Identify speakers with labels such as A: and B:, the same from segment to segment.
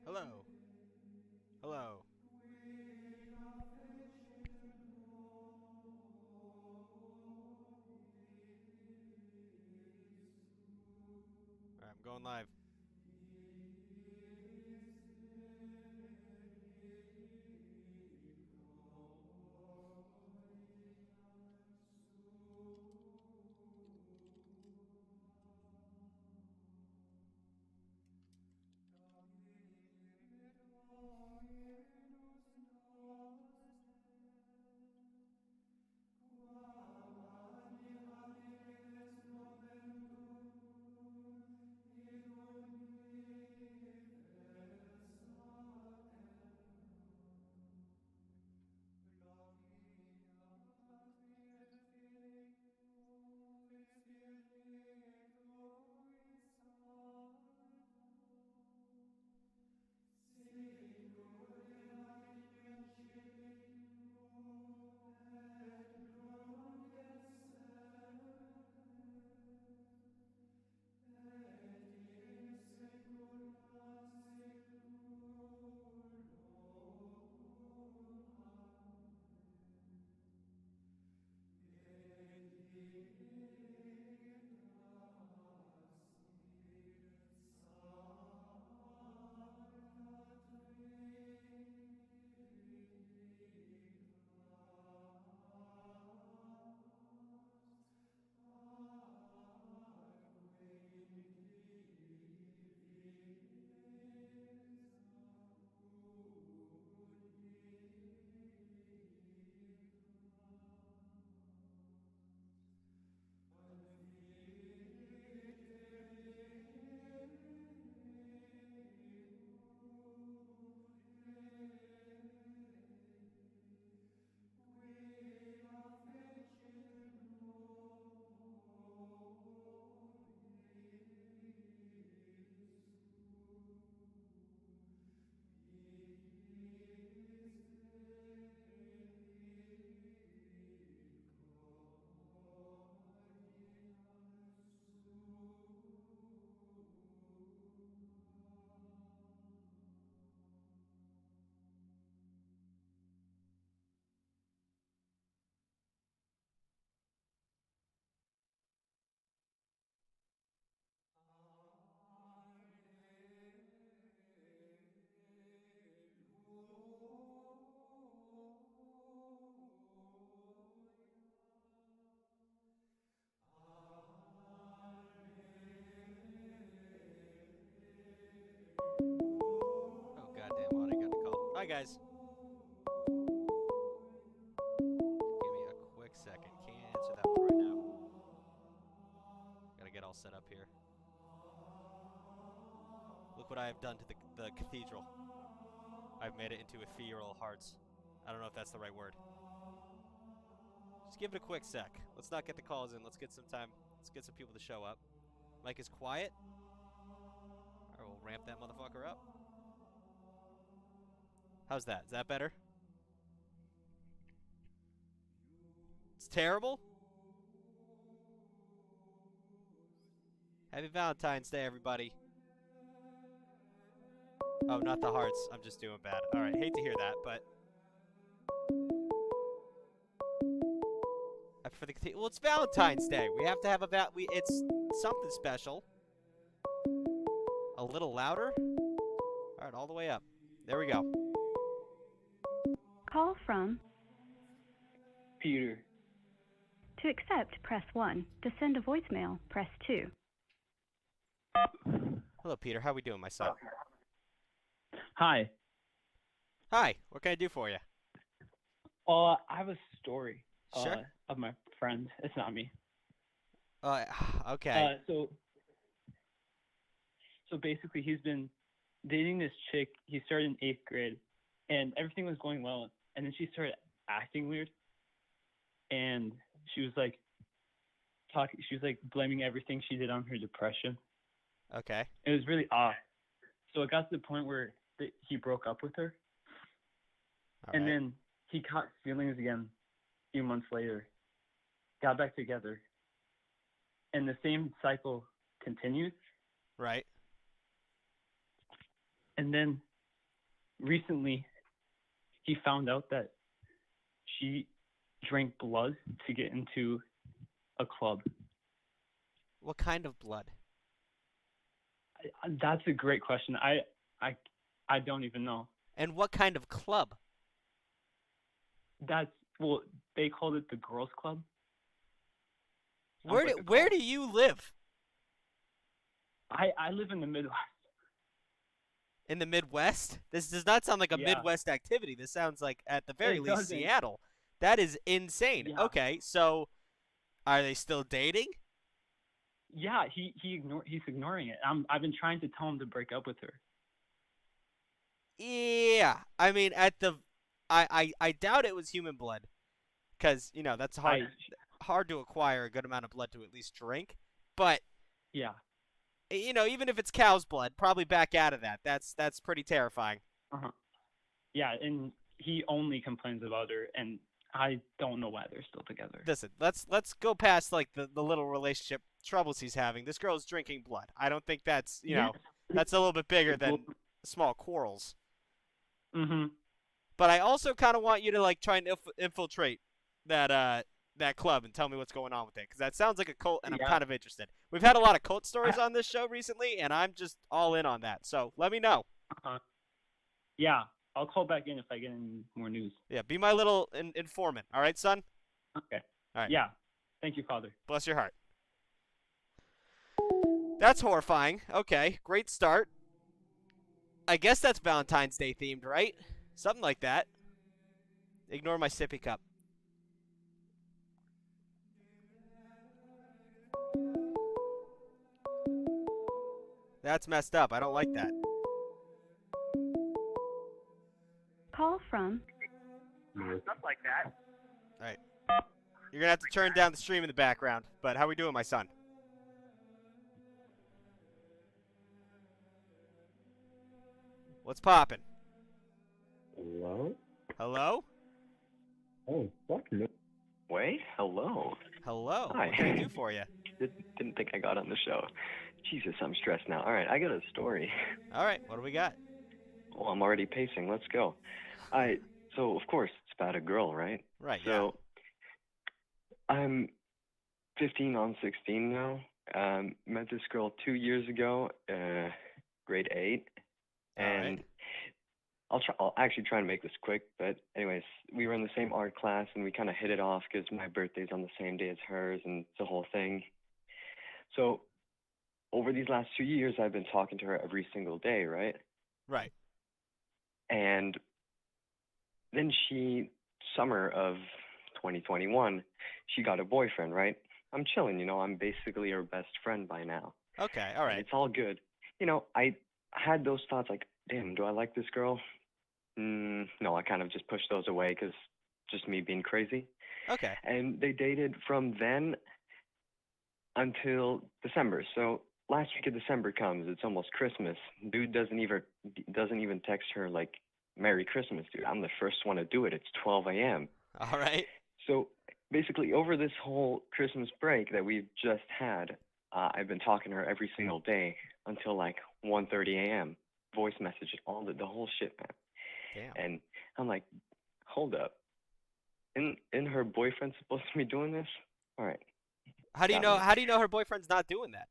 A: Hello. Hello. All right, I'm going live. Oh goddamn! Audie got a call. Hi guys. Give me a quick second. Can't answer that one right now. Gotta get all set up here. Look what I have done to the cathedral. I've made it into ethereal hearts. I don't know if that's the right word. Just give it a quick sec. Let's not get the calls in. Let's get some time. Let's get some people to show up. Mike is quiet. All right, we'll ramp that motherfucker up. How's that? Is that better? It's terrible. Happy Valentine's Day, everybody. Oh, not the hearts. I'm just doing bad. All right, hate to hear that, but for the well, it's Valentine's Day. We have to have it's something special. A little louder. All right, all the way up. There we go.
B: Call from.
C: Peter.
B: To accept, press 1. To send a voicemail, press 2.
A: Hello, Peter. How we doing, my son?
C: Hi.
A: Hi. What can I do for you?
C: I have a story
A: Sure.
C: of my friend. It's not me.
A: Okay.
C: So basically, he's been dating this chick. He started in 8th grade, and everything was going well. And then she started acting weird, and she was like talking. She was like blaming everything she did on her depression.
A: Okay.
C: It was really odd. So it got to the point where he broke up with her, and then he caught feelings again a few months later, got back together, and the same cycle continued.
A: Right.
C: And then recently he found out that she drank blood to get into a club.
A: What kind of blood?
C: That's a great question. I I don't even know.
A: And what kind of club?
C: That's well, they called it the girls' club. Sounds
A: Where
C: like
A: do
C: a
A: where
C: cult.
A: do you live?
C: I live in the Midwest.
A: In the Midwest? This does not sound like a
C: Yeah,
A: Midwest activity. This sounds like, at the very
C: it
A: least,
C: doesn't.
A: Seattle. That is insane.
C: Yeah,
A: Okay, so are they still dating?
C: yeah. He's ignoring it. I've been trying to tell him to break up with her.
A: Yeah. I mean, I doubt it was human blood, because that's
C: I
A: hard to acquire a good amount of blood to at least drink. But
C: yeah.
A: even if it's cow's blood, probably back out of that. That's pretty terrifying.
C: Uh-huh. Yeah, and he only complains about her, and I don't know why they're still together.
A: Listen, let's go past like the little relationship troubles he's having. This girl's drinking blood. I don't think that's
C: Yes.
A: that's a little bit bigger
C: Well,
A: than small quarrels.
C: mhm.
A: But I also kind of want you to like try and infiltrate that club and tell me what's going on with it, because that sounds like a cult, and I'm
C: Yeah.
A: kind of interested. We've had a lot of cult stories
C: I,
A: on this show recently, and I'm just all in on that. So let me know.
C: uh Yeah, I'll call back in if I get any more news.
A: Yeah, be my little informant. All right, son.
C: Okay.
A: All right.
C: Yeah. Thank you, Father.
A: Bless your heart. That's horrifying. Okay, great start. I guess that's Valentine's Day themed, right? Something like that. Ignore my sippy cup. That's messed up. I don't like that.
B: Call from
C: Stuff like that.
A: All right. You're going to have to turn down the stream in the background. But how we doing, my son? What's poppin'?
D: Hello?
A: Hello?
D: Oh, fuck no. Wait, hello.
A: Hello.
D: Hi.
A: What can I do for you?
D: Didn't think I got on the show. Jesus, I'm stressed now. All right, I got a story.
A: All right. What do we got?
D: Well, I'm already pacing. Let's go. So of course it's about a girl, right?
A: Right,
D: So I'm 15 on 16 now. Met this girl 2 years ago, grade 8,
A: All
D: and
A: right.
D: I'll actually try and make this quick, but anyways, we were in the same art class and we kind of hit it off because my birthday's on the same day as hers and it's the whole thing. So over these last 2 years, I've been talking to her every single day, right?
A: Right.
D: And then summer of 2021, she got a boyfriend, right? I'm chilling, I'm basically her best friend by now.
A: Okay. All
D: And
A: right.
D: it's all good. I had those thoughts like, damn, do I like this girl? No, I kind of just pushed those away because just me being crazy.
A: Okay.
D: And they dated from then until December. So last week of December comes, it's almost Christmas. Dude doesn't even text her like Merry Christmas, dude. I'm the first one to do it. It's 12 a.m.
A: All right.
D: So basically, over this whole Christmas break that we've just had, I've been talking to her every single day until like 1:30 a.m. Voice message, the whole shit, man.
A: Damn.
D: And I'm like, hold up. In her boyfriend supposed to be doing this? All right.
A: How do you
D: got
A: know?
D: me.
A: How do you know her boyfriend's not doing that?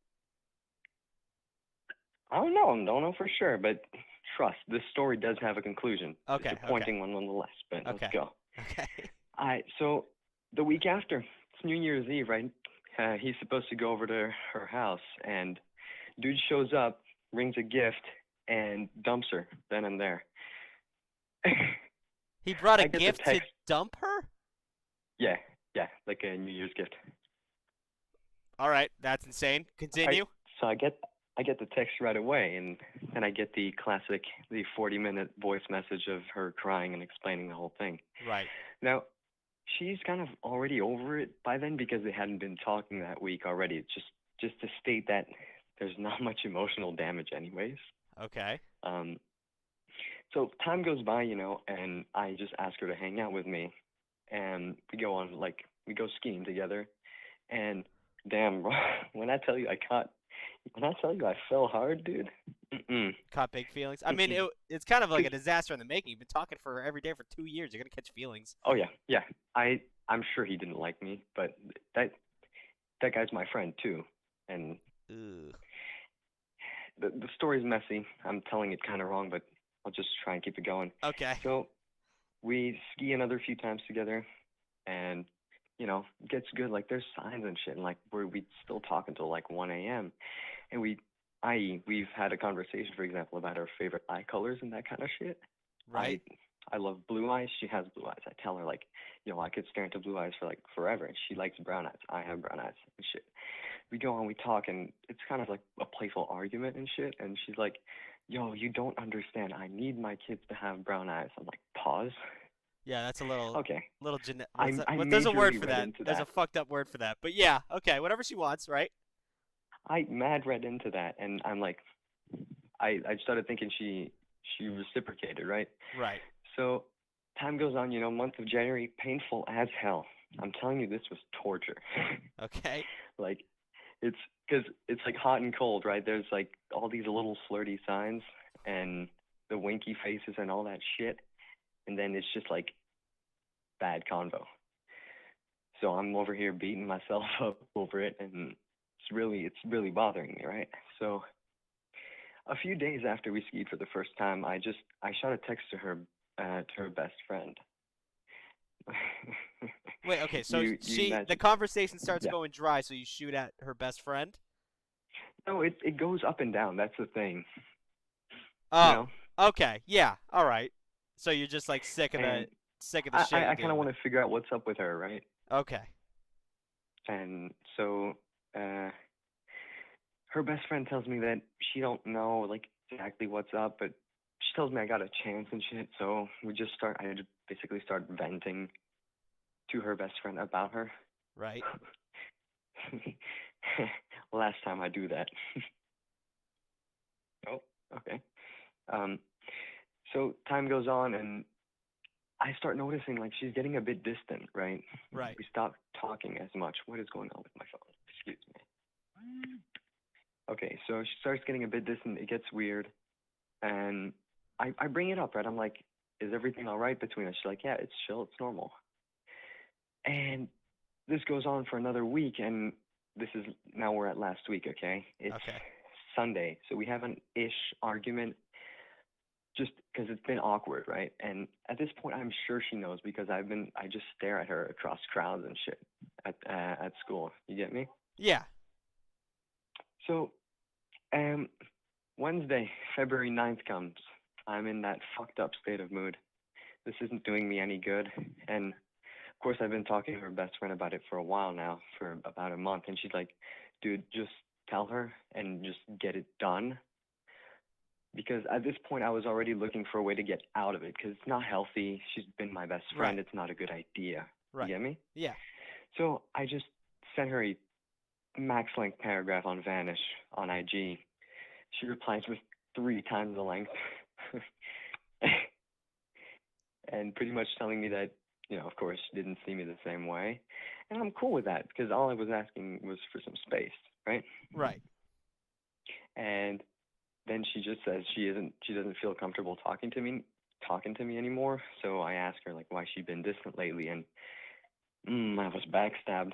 D: I don't know for sure, but trust, this story does have a conclusion.
A: Okay,
D: Disappointing one nonetheless, but
A: Okay.
D: let's go.
A: Okay.
D: All right, so the week after, it's New Year's Eve, right? He's supposed to go over to her house, and dude shows up, brings a gift, and dumps her then and there.
A: He brought
D: I
A: a
D: get the
A: gift to
D: text.
A: dump her?
D: Yeah, like a New Year's gift.
A: All right, that's insane. Continue.
D: So I get the text right away, and then I get the 40-minute voice message of her crying and explaining the whole thing.
A: Right.
D: Now, she's kind of already over it by then because they hadn't been talking that week already. It's just to state that there's not much emotional damage anyways.
A: Okay.
D: So time goes by, and I just ask her to hang out with me, and we go skiing together, and damn, bro, when I tell you I got When I tell you I fell hard, dude. Mm-mm.
A: Caught big feelings. I mean,
D: Mm-mm.
A: it's kind of like a
D: 'Cause-
A: disaster in the making. You've been talking for every day for 2 years. You're gonna catch feelings.
D: oh yeah, yeah. I'm sure he didn't like me, but that that guy's my friend too, and
A: Ugh.
D: the story's messy. I'm telling it kind of wrong, but I'll just try and keep it going.
A: Okay.
D: So we ski another few times together, and it gets good. Like there's signs and shit, and like we still talk until like 1 a.m. And we've had a conversation, for example, about our favorite eye colors and that kind of shit.
A: Right.
D: I love blue eyes. She has blue eyes. I tell her like, I could stare into blue eyes for like forever. And she likes brown eyes. I have brown eyes and shit. We go on, we talk, and it's kind of like a playful argument and shit. And she's like, yo, you don't understand. I need my kids to have brown eyes. I'm like, pause.
A: Yeah, that's a little
D: Okay.
A: What's that?
D: I
A: There's a word
D: majorly
A: for
D: read
A: that.
D: into
A: There's a
D: that.
A: fucked up word for that. But yeah, okay, whatever she wants, right?
D: I mad read into that, and I'm like, I started thinking she reciprocated, right?
A: Right.
D: So time goes on, month of January, painful as hell. I'm telling you, this was torture.
A: Okay.
D: Like, it's because it's like hot and cold, right? There's like all these little flirty signs and the winky faces and all that shit, and then it's just like bad convo. So I'm over here beating myself up over it, and it's really bothering me, right? So a few days after we skied for the first time, I shot a text to her best friend.
A: Wait, okay, so
D: You
A: the
D: imagine?
A: conversation starts
D: Yeah.
A: going dry, so you shoot at her best friend?
D: No, it goes up and down. That's the thing.
A: Oh. Okay. Yeah. All right. So you're just like sick of
D: And
A: the
D: I
A: shit you're
D: kind of
A: dealing
D: want
A: with.
D: to figure out what's up with her, right?
A: Okay.
D: And so her best friend tells me that she don't know like exactly what's up, but she tells me I got a chance and shit. So I just basically start venting to her best friend about her.
A: Right.
D: Last time I do that. Oh, okay. Um, so time goes on, and I start noticing like she's getting a bit distant, right?
A: Right.
D: We stop talking as much. What is going on with my phone? Excuse me. Okay, so she starts getting a bit distant. It gets weird, and I bring it up, right? I'm like, is everything all right between us? She's like, yeah, it's chill, it's normal. And this goes on for another week, and now we're at last week, okay? It's
A: Okay.
D: Sunday, so we have an ish argument just because it's been awkward, right? And at this point, I'm sure she knows because I just stare at her across crowds and shit at school. You get me?
A: Yeah.
D: So, Wednesday, February 9th comes. I'm in that fucked up state of mood. This isn't doing me any good. And of course, I've been talking to her best friend about it for a while now, for about a month. And she's like, dude, just tell her and just get it done. Because at this point, I was already looking for a way to get out of it because it's not healthy. She's been my best friend.
A: Right.
D: It's not a good idea.
A: Right.
D: You get me?
A: Yeah.
D: So I just sent her a max length paragraph on Vanish on IG. She replies with 3 times the length. And pretty much telling me that, of course, she didn't see me the same way. And I'm cool with that because all I was asking was for some space, right?
A: Right.
D: And then she just says she doesn't feel comfortable talking to me anymore. So I asked her like why she'd been distant lately, and I was backstabbed.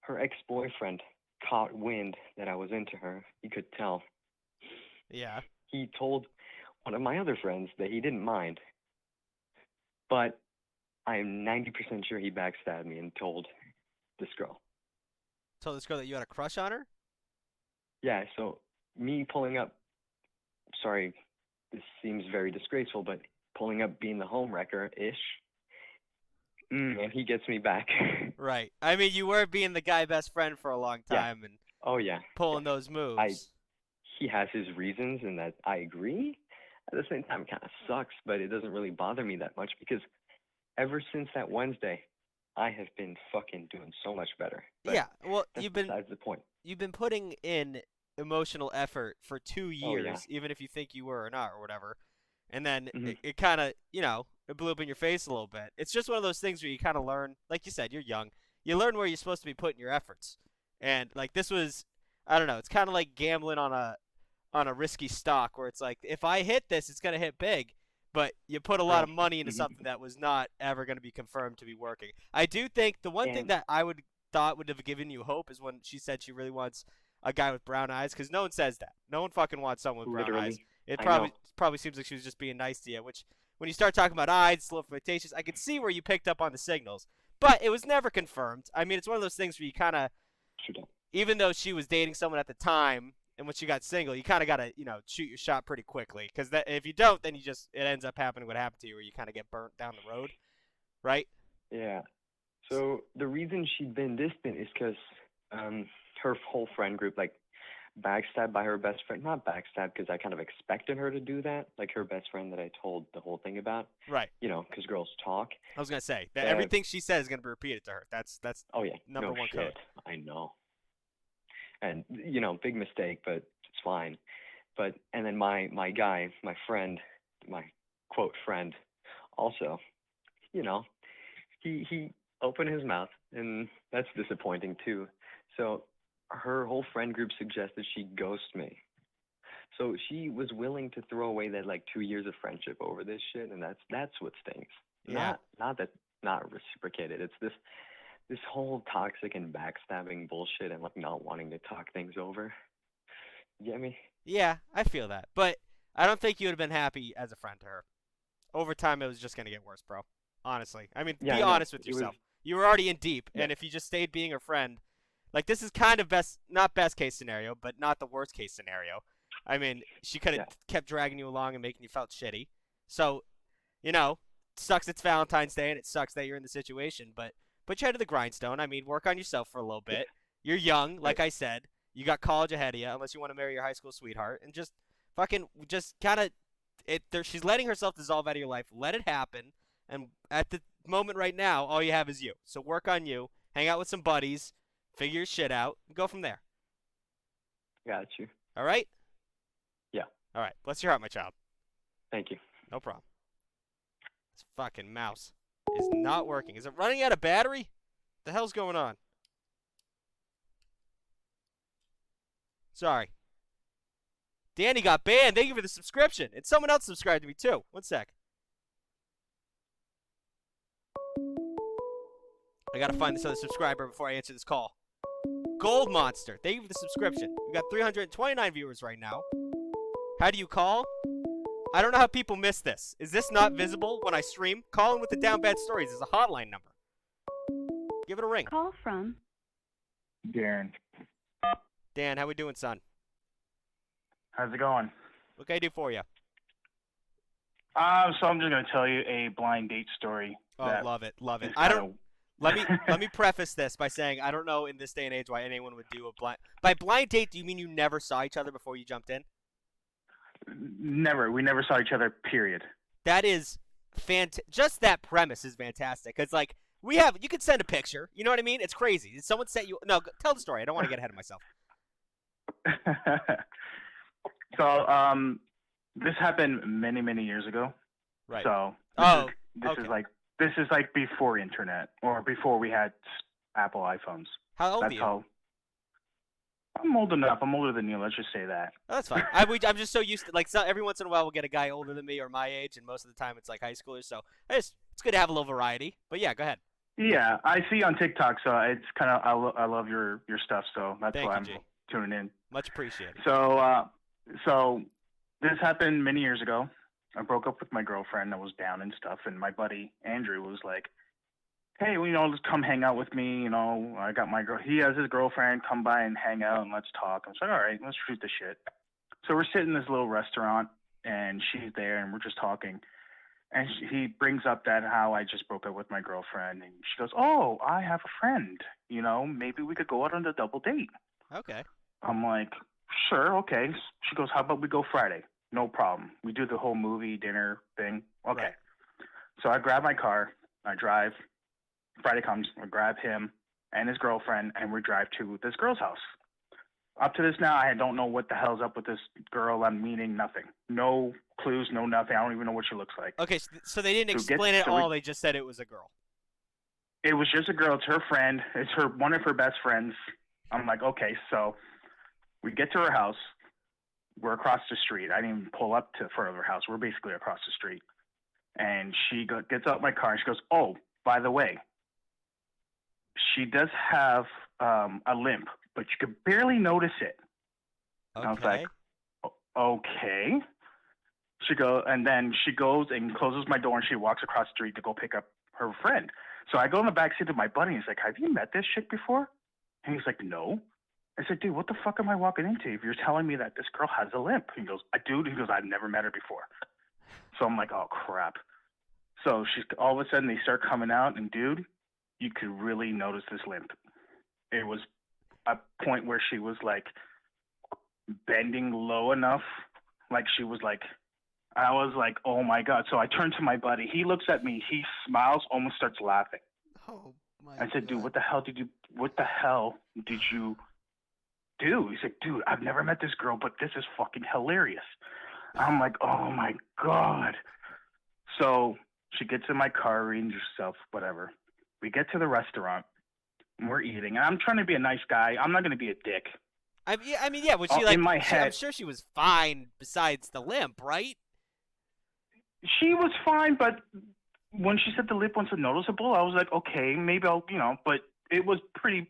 D: Her ex-boyfriend caught wind that I was into her. He could tell.
A: Yeah.
D: He told one of my other friends that he didn't mind, but I'm 90% sure he backstabbed me and told this girl.
A: Told this girl that you had a crush on her?
D: Yeah, so me pulling up, sorry, this seems very disgraceful, but pulling up being the home wrecker-ish, and he gets me back.
A: Right. I mean, you were being the guy best friend for a long
D: Yeah.
A: time and
D: Oh, yeah.
A: pulling those moves.
D: He has his reasons, and that I agree. At the same time, it kind of sucks, but it doesn't really bother me that much because ever since that Wednesday, I have been fucking doing so much better. But
A: Yeah. Well,
D: that's besides the point.
A: you've been putting in emotional effort for 2 years,
D: Oh, yeah.
A: even if you think you were or not or whatever. And then
D: Mhm.
A: it kind of, it blew up in your face a little bit. It's just one of those things where you kind of learn, like you said, you're young. You learn where you're supposed to be putting your efforts. And like this was, I don't know, it's kind of like gambling on a risky stock where it's like if I hit this, it's gonna hit big, but you put a lot of money into something that was not ever gonna be confirmed to be working. I do think the one thing
D: And
A: that I would thought would have given you hope is when she said she really wants a guy with brown eyes, because no one says that. No one fucking wants someone with brown eyes.
D: literally,
A: It
D: I
A: probably
D: know.
A: probably seems like she was just being nice to you, which when you start talking about eyes, slow flirtatious, I could see where you picked up on the signals. But it was never confirmed. I mean, it's one of those things where you kind of,
D: Should have.
A: even though she was dating someone at the time, and when she got single, you kind of got to, shoot your shot pretty quickly. Because if you don't, then it ends up happening what happened to you, where you kind of get burnt down the road, right?
D: Yeah. So the reason she'd been distant is because her whole friend group like backstabbed by her best friend. Not backstabbed because I kind of expected her to do that. Like her best friend that I told the whole thing about.
A: Right.
D: Because girls talk.
A: I was gonna say that
D: Uh,
A: everything she says is gonna be repeated to her. That's
D: Oh yeah.
A: number
D: no
A: one
D: shit.
A: code.
D: I know. And big mistake, but it's fine. But and then my guy, my friend, my quote friend, also, he opened his mouth, and that's disappointing too. So her whole friend group suggested she ghost me. So she was willing to throw away that like 2 years of friendship over this shit, and that's what stings.
A: Yeah.
D: Not that not reciprocated. It's this whole toxic and backstabbing bullshit and like not wanting to talk things over. You get me?
A: Yeah, I feel that, but I don't think you would have been happy as a friend to her. Over time, it was just gonna get worse, bro. Honestly, I mean,
D: Yeah,
A: be
D: I know.
A: honest with
D: It was-
A: yourself. You were already in deep,
D: Yeah.
A: and if you just stayed being her friend, like this is kind of not best case scenario, but not the worst case scenario. I mean, she could have
D: Yeah.
A: kept dragging you along and making you felt shitty. So, sucks it's Valentine's Day and it sucks that you're in the situation, but put your head to the grindstone. I mean, work on yourself for a little bit. You're young, like I said. You got college ahead of you, unless you want to marry your high school sweetheart, and just kind of she's letting herself dissolve out of your life. Let it happen. And at the moment right now, all you have is you. So work on you. Hang out with some buddies. Figure your shit out. And go from there.
D: Got you.
A: All right?
D: Yeah.
A: All right. Bless your heart, my child.
D: Thank you.
A: No problem. This fucking mouse is not working. Is it running out of battery? What the hell's going on? Sorry. Danny got banned. Thank you for the subscription. And someone else subscribed to me, too. One sec. I gotta find this other subscriber before I answer this call. Gold Monster. Thank you for the subscription. We got 329 viewers right now. How do you call? I don't know how people miss this. Is this not visible when I stream? Calling with the Down Bad Stories is a hotline number. Give it a ring.
B: Call from
E: Darren,
A: Dan, how we doing, son?
E: how's it going?
A: What can I do for you?
E: So I'm just gonna tell you a blind date story.
A: Oh,
E: that
A: love it, love it.
E: is
A: I
E: kinda-
A: don't. Let me preface this by saying I don't know in this day and age why anyone would do a blind. By blind date, do you mean you never saw each other before you jumped in?
E: Never. We never saw each other. Period.
A: That is just that premise is fantastic. Cause like you could send a picture. You know what I mean? It's crazy. Did someone set you? No, tell the story. I don't want to get ahead of myself.
E: So this happened many, many years ago.
A: Right.
E: So
A: Oh,
E: this
A: okay.
E: is like before internet or before we had Apple iPhones.
A: How old are
E: That's
A: you?
E: how. I'm old enough. I'm older than you. Let's just say that.
A: Oh, that's fine. I'm just so used to every once in a while we'll get a guy older than me or my age, and most of the time it's like high schoolers. So it's good to have a little variety. But yeah, go ahead.
E: Yeah, I see on TikTok, so it's kind of I love your stuff, so that's
A: Thank
E: why
A: you,
E: I'm
A: G.
E: tuning in.
A: Much appreciated.
E: So this happened many years ago. I broke up with my girlfriend. I was down and stuff, and my buddy Andrew was like, "Hey, let's come hang out with me. I got my girl. He has his girlfriend. Come by and hang out and let's talk." I was like, "All right, let's shoot the shit." So we're sitting in this little restaurant, and she's there, and we're just talking. And he brings up that how I just broke up with my girlfriend, and she goes, "Oh, I have a friend. Maybe we could go out on a double date."
A: Okay.
E: I'm like, "Sure, okay." She goes, "How about we go Friday?" No problem. We do the whole movie dinner thing. Okay.
A: Right.
E: So I grab my car, I drive. Friday comes, I grab him and his girlfriend, and we drive to this girl's house. Up to this now, I don't know what the hell's up with this girl I'm meeting. Nothing. No clues, no nothing. I don't even know what she looks like.
A: Okay, so they didn't
E: So get-
A: explain it
E: so we-
A: all. They just said it was a girl.
E: It was just a girl. It's her friend. It's one of her best friends. I'm like, okay, so we get to her house. We're across the street. I didn't even pull up to front of her house. We're basically across the street. And she gets out my car and she goes, oh, by the way, she does have a limp, but you could barely notice it.
A: Okay.
E: And I was like, okay. And then she goes and closes my door and she walks across the street to go pick up her friend. So I go in the backseat of my buddy and he's like, have you met this chick before? And he's like, no. I said, dude, what the fuck am I walking into if you're telling me that this girl has a limp? He goes, dude, I've never met her before. So I'm like, oh, crap. So all of a sudden they start coming out, and dude, you could really notice this limp. It was a point where she was like bending low enough, like she was like, I was like, oh my God. So I turned to my buddy. He looks at me. He smiles, almost starts laughing.
A: Oh my
E: I said,
A: God.
E: dude, what the hell did you do? He's like, dude, I've never met this girl, but this is fucking hilarious. I'm like, oh my God. So she gets in my car, arranges herself, whatever. We get to the restaurant, and we're eating. And I'm trying to be a nice guy. I'm not going to be a dick.
A: I mean, yeah, was she like,
E: in my head,
A: I'm sure she was fine besides the limp, right?
E: She was fine, but when she said the lip wasn't noticeable, I was like, okay, maybe I'll, but it was pretty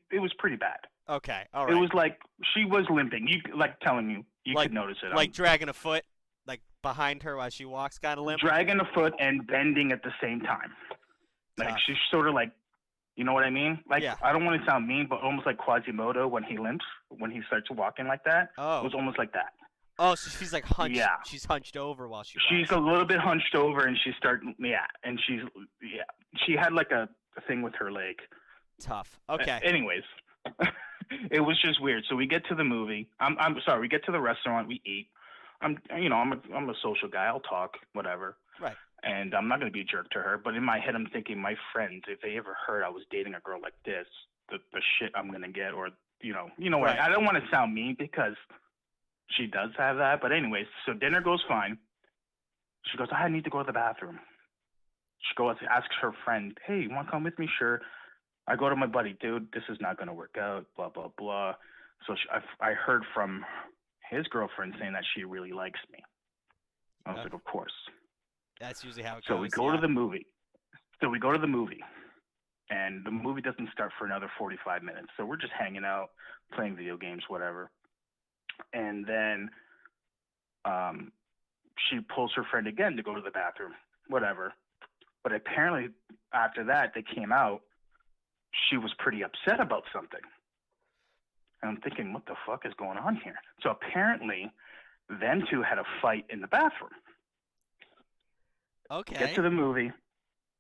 E: bad.
A: Okay, all right.
E: It was like she was limping. You
A: like,
E: could notice it.
A: Like dragging a foot, like behind her while she walks, kind of limp.
E: Dragging a foot and bending at the same time. Like she's sort of like, you know what I mean? Like, yeah. I don't want to sound mean, but almost like Quasimodo when he limps, when he starts walking like that.
A: Oh.
E: It was almost like that.
A: Oh, so she's like hunched.
E: Yeah.
A: She's hunched over while she walks.
E: She's a little bit hunched over, and she's starting. Yeah, and she had like a thing with her leg.
A: Tough. Okay.
E: Anyways, it was just weird. So we get to the movie. I'm sorry. We get to the restaurant. We eat. I'm a social guy. I'll talk, whatever.
A: Right.
E: And I'm not gonna be a jerk to her. But in my head, I'm thinking, my friends, if they ever heard I was dating a girl like this, the shit I'm gonna get, or what?
A: Right.
E: I don't want to sound mean because she does have that. But anyways, so dinner goes fine. She goes, I need to go to the bathroom. She goes, asks her friend, hey, you want to come with me? Sure. I go to my buddy, dude, this is not going to work out, blah, blah, blah. So I heard from his girlfriend saying that she really likes me. I was like, of course.
A: That's usually how it goes.
E: So we go to the movie. And the movie doesn't start for another 45 minutes. So we're just hanging out, playing video games, whatever. And then she pulls her friend again to go to the bathroom, whatever. But apparently after that, they came out. She was pretty upset about something. And I'm thinking, what the fuck is going on here? So apparently, them two had a fight in the bathroom.
A: Okay.
E: Get to the movie.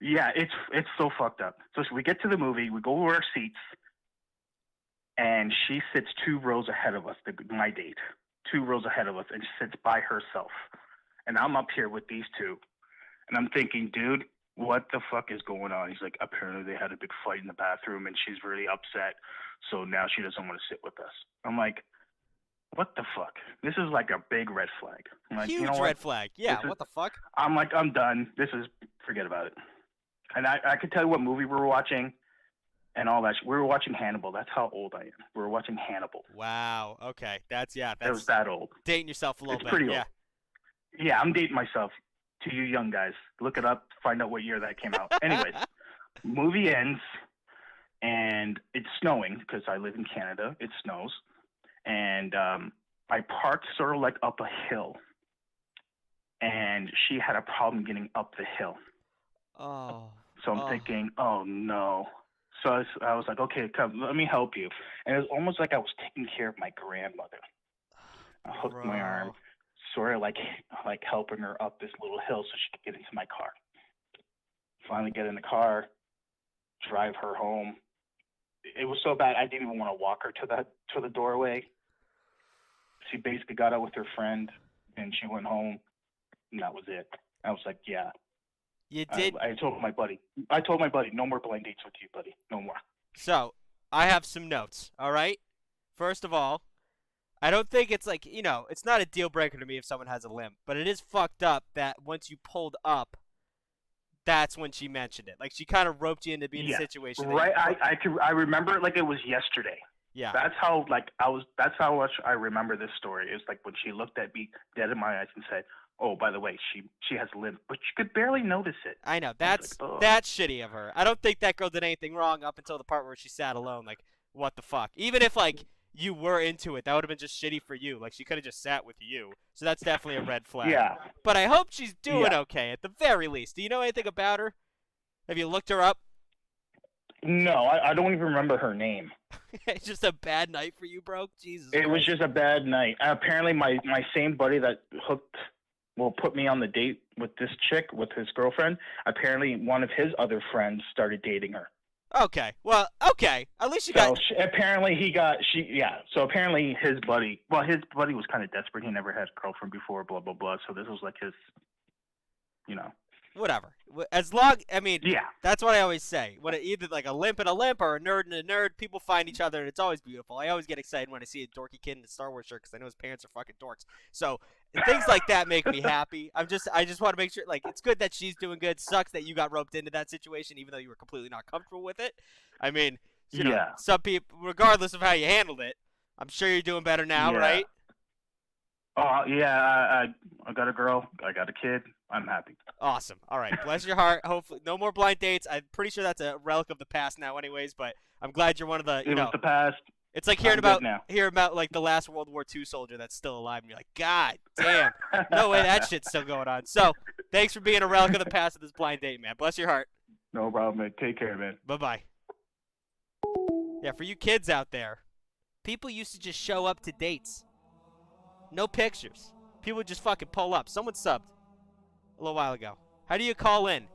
E: Yeah, it's so fucked up. So we get to the movie. We go to our seats. And she sits 2 rows ahead of us, my date. 2 rows ahead of us, and she sits by herself. And I'm up here with these two. And I'm thinking, dude, what the fuck is going on? He's like, apparently they had a big fight in the bathroom, and she's really upset. So now she doesn't want to sit with us. I'm like, what the fuck? This is like a big red flag. I'm like,
A: huge red flag. Yeah, what the fuck?
E: I'm like, I'm done. Forget about it. And I could tell you what movie we were watching. And all that. We were watching Hannibal. That's how old I am. We were watching Hannibal.
A: Wow. Okay. That's
E: it was that old.
A: Dating yourself a little bit.
E: It's pretty old. Yeah, I'm dating myself. To you young guys, look it up. Find out what year that came out. Anyways, movie ends, and it's snowing because I live in Canada. It snows, and I parked sort of like up a hill, and she had a problem getting up the hill.
A: Oh.
E: So I'm thinking, oh no. So I was like, okay, come, let me help you. And it was almost like I was taking care of my grandmother. I hooked my arm, sort of like helping her up this little hill so she could get into my car. Finally get in the car, drive her home. It was so bad I didn't even want to walk her to the doorway. She basically got out with her friend, and she went home, and that was it. I was like, yeah.
A: You did.
E: I told my buddy, no more blind dates with you, buddy. No more.
A: So, I have some notes, all right? First of all, I don't think it's like, it's not a deal breaker to me if someone has a limp, but it is fucked up that once you pulled up, that's when she mentioned it. Like, she kind of roped you into being in a situation.
E: Right. I remember it like it was yesterday.
A: Yeah.
E: That's how much I remember this story. It's like when she looked at me dead in my eyes and said, "Oh, by the way, she has a limp," but you could barely notice it.
A: I know.
E: I was like, "Ugh."
A: That's shitty of her. I don't think that girl did anything wrong up until the part where she sat alone. Like, what the fuck? Even if like you were into it, that would have been just shitty for you. Like, she could have just sat with you. So that's definitely a red flag.
E: Yeah.
A: But I hope she's doing
E: Yeah.
A: okay at the very least. Do you know anything about her? Have you looked her up?
E: No, I don't even remember her name.
A: It's just a bad night for you, bro. Jesus.
E: It was
A: Christ.
E: just a bad night. Apparently, my same buddy that put me on the date with this chick, with his girlfriend, apparently one of his other friends started dating her.
A: Okay. Well, okay. At least you got.
E: Apparently So apparently his buddy was kind of desperate. He never had a girlfriend before, blah, blah, blah. So this was like his,
A: Whatever. As long, I mean,
E: Yeah.
A: that's what I always say. When either like a limp and a limp or a nerd and a nerd, people find each other, and it's always beautiful. I always get excited when I see a dorky kid in a Star Wars shirt because I know his parents are fucking dorks. So things like that make me happy. I just want to make sure, like, it's good that she's doing good. Sucks that you got roped into that situation, even though you were completely not comfortable with it. I mean, you know,
E: Yeah.
A: some people, regardless of how you handled it, I'm sure you're doing better now,
E: Yeah.
A: right?
E: Oh, yeah, I got a girl. I got a kid. I'm happy.
A: Awesome. All right. Bless your heart. Hopefully, no more blind dates. I'm pretty sure that's a relic of the past now, anyways. But I'm glad you're one of the.
E: It was the past.
A: It's like
E: I'm good now.
A: hearing about like the last World War II soldier that's still alive, and you're like, God damn, no way that shit's still going on. So, thanks for being a relic of the past of this blind date, man. Bless your heart.
E: No problem, man. Take care, man.
A: Bye-bye. Yeah, for you kids out there, people used to just show up to dates. No pictures. People would just fucking pull up. Someone subbed a little while ago. How do you call in?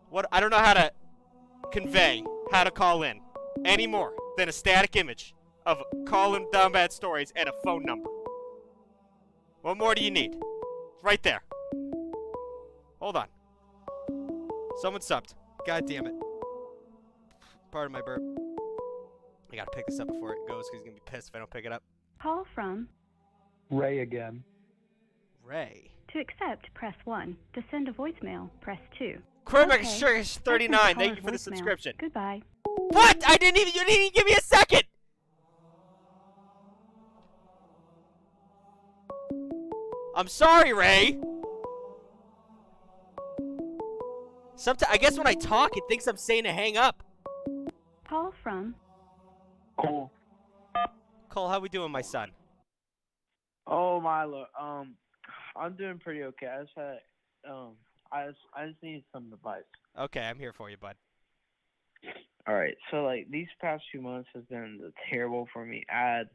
A: What? I don't know how to convey how to call in any more than a static image of calling down bad stories and a phone number. What more do you need? It's right there. Hold on. Someone subbed. God damn it. Pardon my burp. I gotta pick this up before it goes because he's gonna be pissed if I don't pick it up.
B: Call from
F: Ray again.
A: Ray.
B: To accept, press 1. To send a voicemail, press 2.
A: Quarterback
B: Okay.
A: Suresh 39.
B: Listen to
A: Thank you for the
B: caller's voicemail.
A: subscription.
B: Goodbye.
A: What? You didn't even give me a second. I'm sorry, Ray. Sometimes I guess when I talk, it thinks I'm saying to hang up.
B: Call from
E: Cool.
A: Cole, how we doing, my son?
G: Oh my lord, I'm doing pretty okay. I just had, I just need some advice.
A: Okay, I'm here for you, bud.
G: All right, so like these past few months has been terrible for me. I had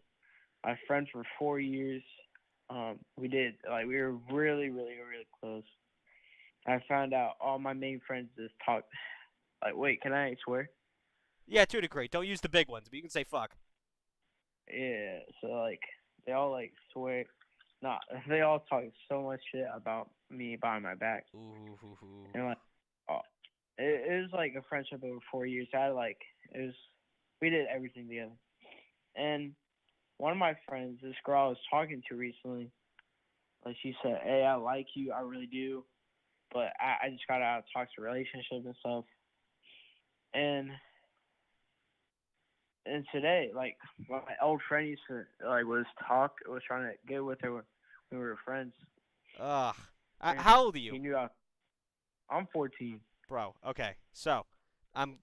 G: my friend for 4 years. We were really, really, really close. I found out all my main friends just talk. Like, wait, can I swear?
A: Yeah, to a degree. Don't use the big ones, but you can say fuck.
G: Yeah, so like they all like swear. Nah, they all talk so much shit about me behind my back.
A: Ooh.
G: And like, oh, it was like a friendship over 4 years. We did everything together. And one of my friends, this girl I was talking to recently, like she said, "Hey, I like you, I really do, but I just got out of a toxic relationship and stuff." And today, like my old friend used to was trying to get with her when we were friends.
A: Ugh. How old are
G: He
A: you?
G: knew I'm 14.
A: Bro, okay. So, I'm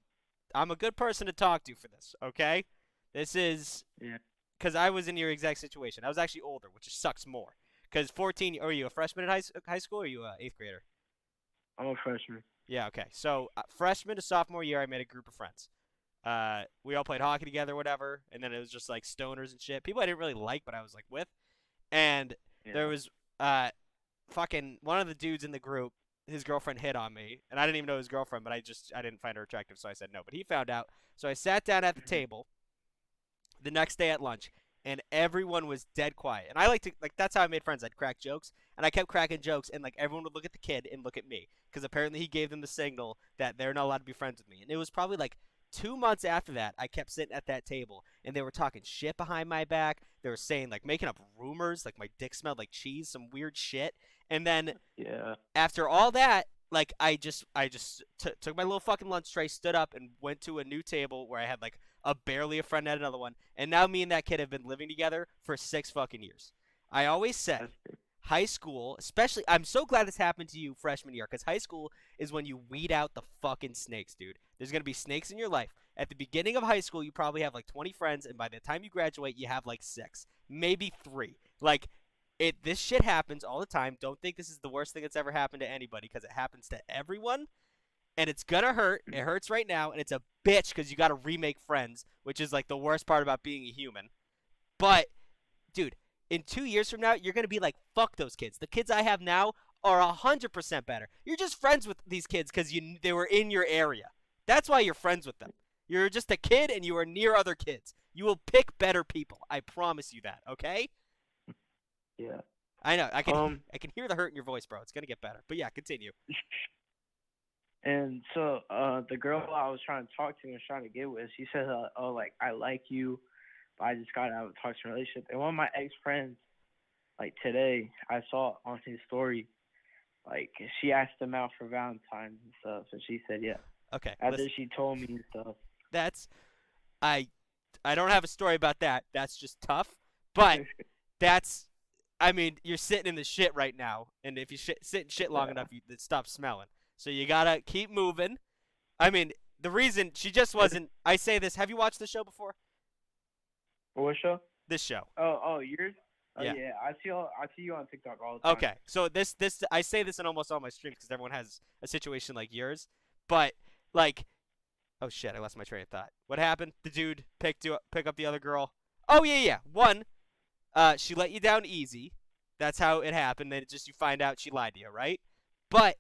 A: a good person to talk to for this, okay? This is
G: Yeah.
A: because I was in your exact situation. I was actually older, which sucks more. Because 14, are you a freshman in high school or are you a 8th grader?
G: I'm a freshman.
A: Yeah, okay. So, freshman to sophomore year, I made a group of friends. We all played hockey together, whatever, and then it was just like stoners and shit. People I didn't really like, but I was like with. And there was fucking one of the dudes in the group, his girlfriend hit on me, and I didn't even know his girlfriend, but I didn't find her attractive, so I said no. But he found out, so I sat down at the table the next day at lunch, and everyone was dead quiet. And I that's how I made friends. I'd crack jokes, and I kept cracking jokes, and like everyone would look at the kid and look at me, because apparently he gave them the signal that they're not allowed to be friends with me. And it was probably like 2 months after that, I kept sitting at that table, and they were talking shit behind my back. They were saying, like, making up rumors, like my dick smelled like cheese, some weird shit. And then after all that, like, I just took my little fucking lunch tray, stood up, and went to a new table where I had, like, barely a friend at another one, and now me and that kid have been living together for 6 fucking years. I always said,
D: That's good.
A: high school, especially, I'm so glad this happened to you freshman year, because high school is when you weed out the fucking snakes, dude. There's going to be snakes in your life. At the beginning of high school, you probably have like 20 friends, and by the time you graduate, you have like 6, maybe 3. Like, this shit happens all the time. Don't think this is the worst thing that's ever happened to anybody, because it happens to everyone. And it's gonna hurt. It hurts right now, and it's a bitch because you gotta remake friends, which is like the worst part about being a human. But, dude, in 2 years from now, you're gonna be like, fuck those kids. The kids I have now are 100% better. You're just friends with these kids because they were in your area. That's why you're friends with them. You're just a kid, and you are near other kids. You will pick better people. I promise you that. Okay?
D: Yeah.
A: I know. I can hear the hurt in your voice, bro. It's gonna get better. But yeah, continue.
G: And so the girl I was trying to talk to and was trying to get with, she said, "Oh, like I like you, but I just got out of a toxic relationship." And one of my ex friends, like today, I saw on his story, like she asked him out for Valentine and stuff, and she said yeah.
A: Okay.
G: After she told me and stuff.
A: That's I don't have a story about that. That's just tough. But that's, I mean, you're sitting in the shit right now, and if you sit in shit long enough, it stops smelling. So you gotta keep moving. I mean, the reason she just wasn't. I say this. Have you watched the show before?
G: What show?
A: This show.
G: Oh, yours? Oh,
A: Yeah.
G: yeah. I see you on TikTok all the time.
A: Okay. So this I say this in almost all my streams because everyone has a situation like yours. But like, oh shit, I lost my train of thought. What happened? The dude pick up the other girl. Oh yeah. One, she let you down easy. That's how it happened. Then you find out she lied to you, right? But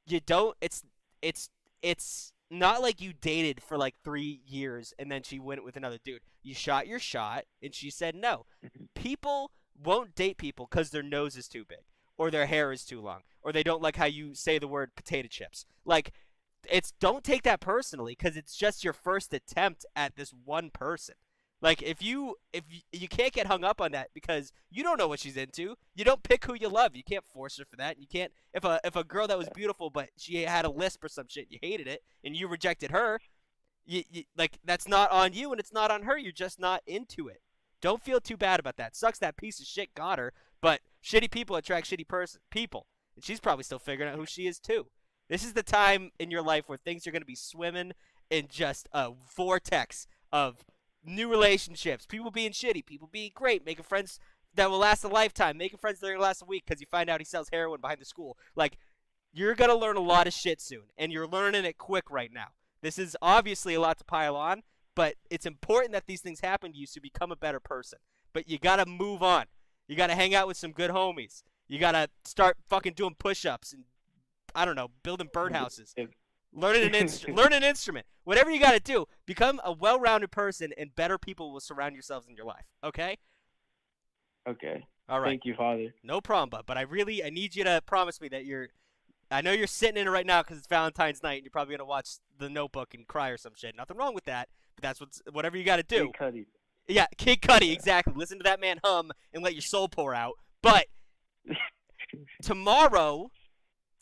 A: you don't. It's not like you dated for like 3 years and then she went with another dude. You shot your shot and she said no. People won't date people because their nose is too big or their hair is too long or they don't like how you say the word potato chips. Like, don't take that personally because it's just your first attempt at this one person. Like, if you can't get hung up on that because you don't know what she's into. You don't pick who you love. You can't force her for that. You can't if a girl that was beautiful but she had a lisp or some shit, you hated it and you rejected her. You like, that's not on you and it's not on her. You're just not into it. Don't feel too bad about that. Sucks that piece of shit got her, but shitty people attract shitty people, and she's probably still figuring out who she is too. This is the time in your life where things are going to be swimming in just a vortex of new relationships, people being shitty, people being great, making friends that will last a lifetime, making friends that are going to last a week because you find out he sells heroin behind the school. Like, you're going to learn a lot of shit soon, and you're learning it quick right now. This is obviously a lot to pile on, but it's important that these things happen to you so you become a better person. But you got to move on. You got to hang out with some good homies. You got to start fucking doing push-ups and, I don't know, building birdhouses. Learn an instrument. Whatever you got to do, become a well-rounded person, and better people will surround yourselves in your life. Okay?
G: Okay.
A: All right.
G: Thank you, Father.
A: No problem, but I need you to promise me that I know you're sitting in it right now because it's Valentine's night, and you're probably gonna watch The Notebook and cry or some shit. Nothing wrong with that, but that's whatever you got to do.
G: Kid Cudi.
A: Yeah, Kid Cudi, exactly. Listen to that man hum and let your soul pour out. But tomorrow,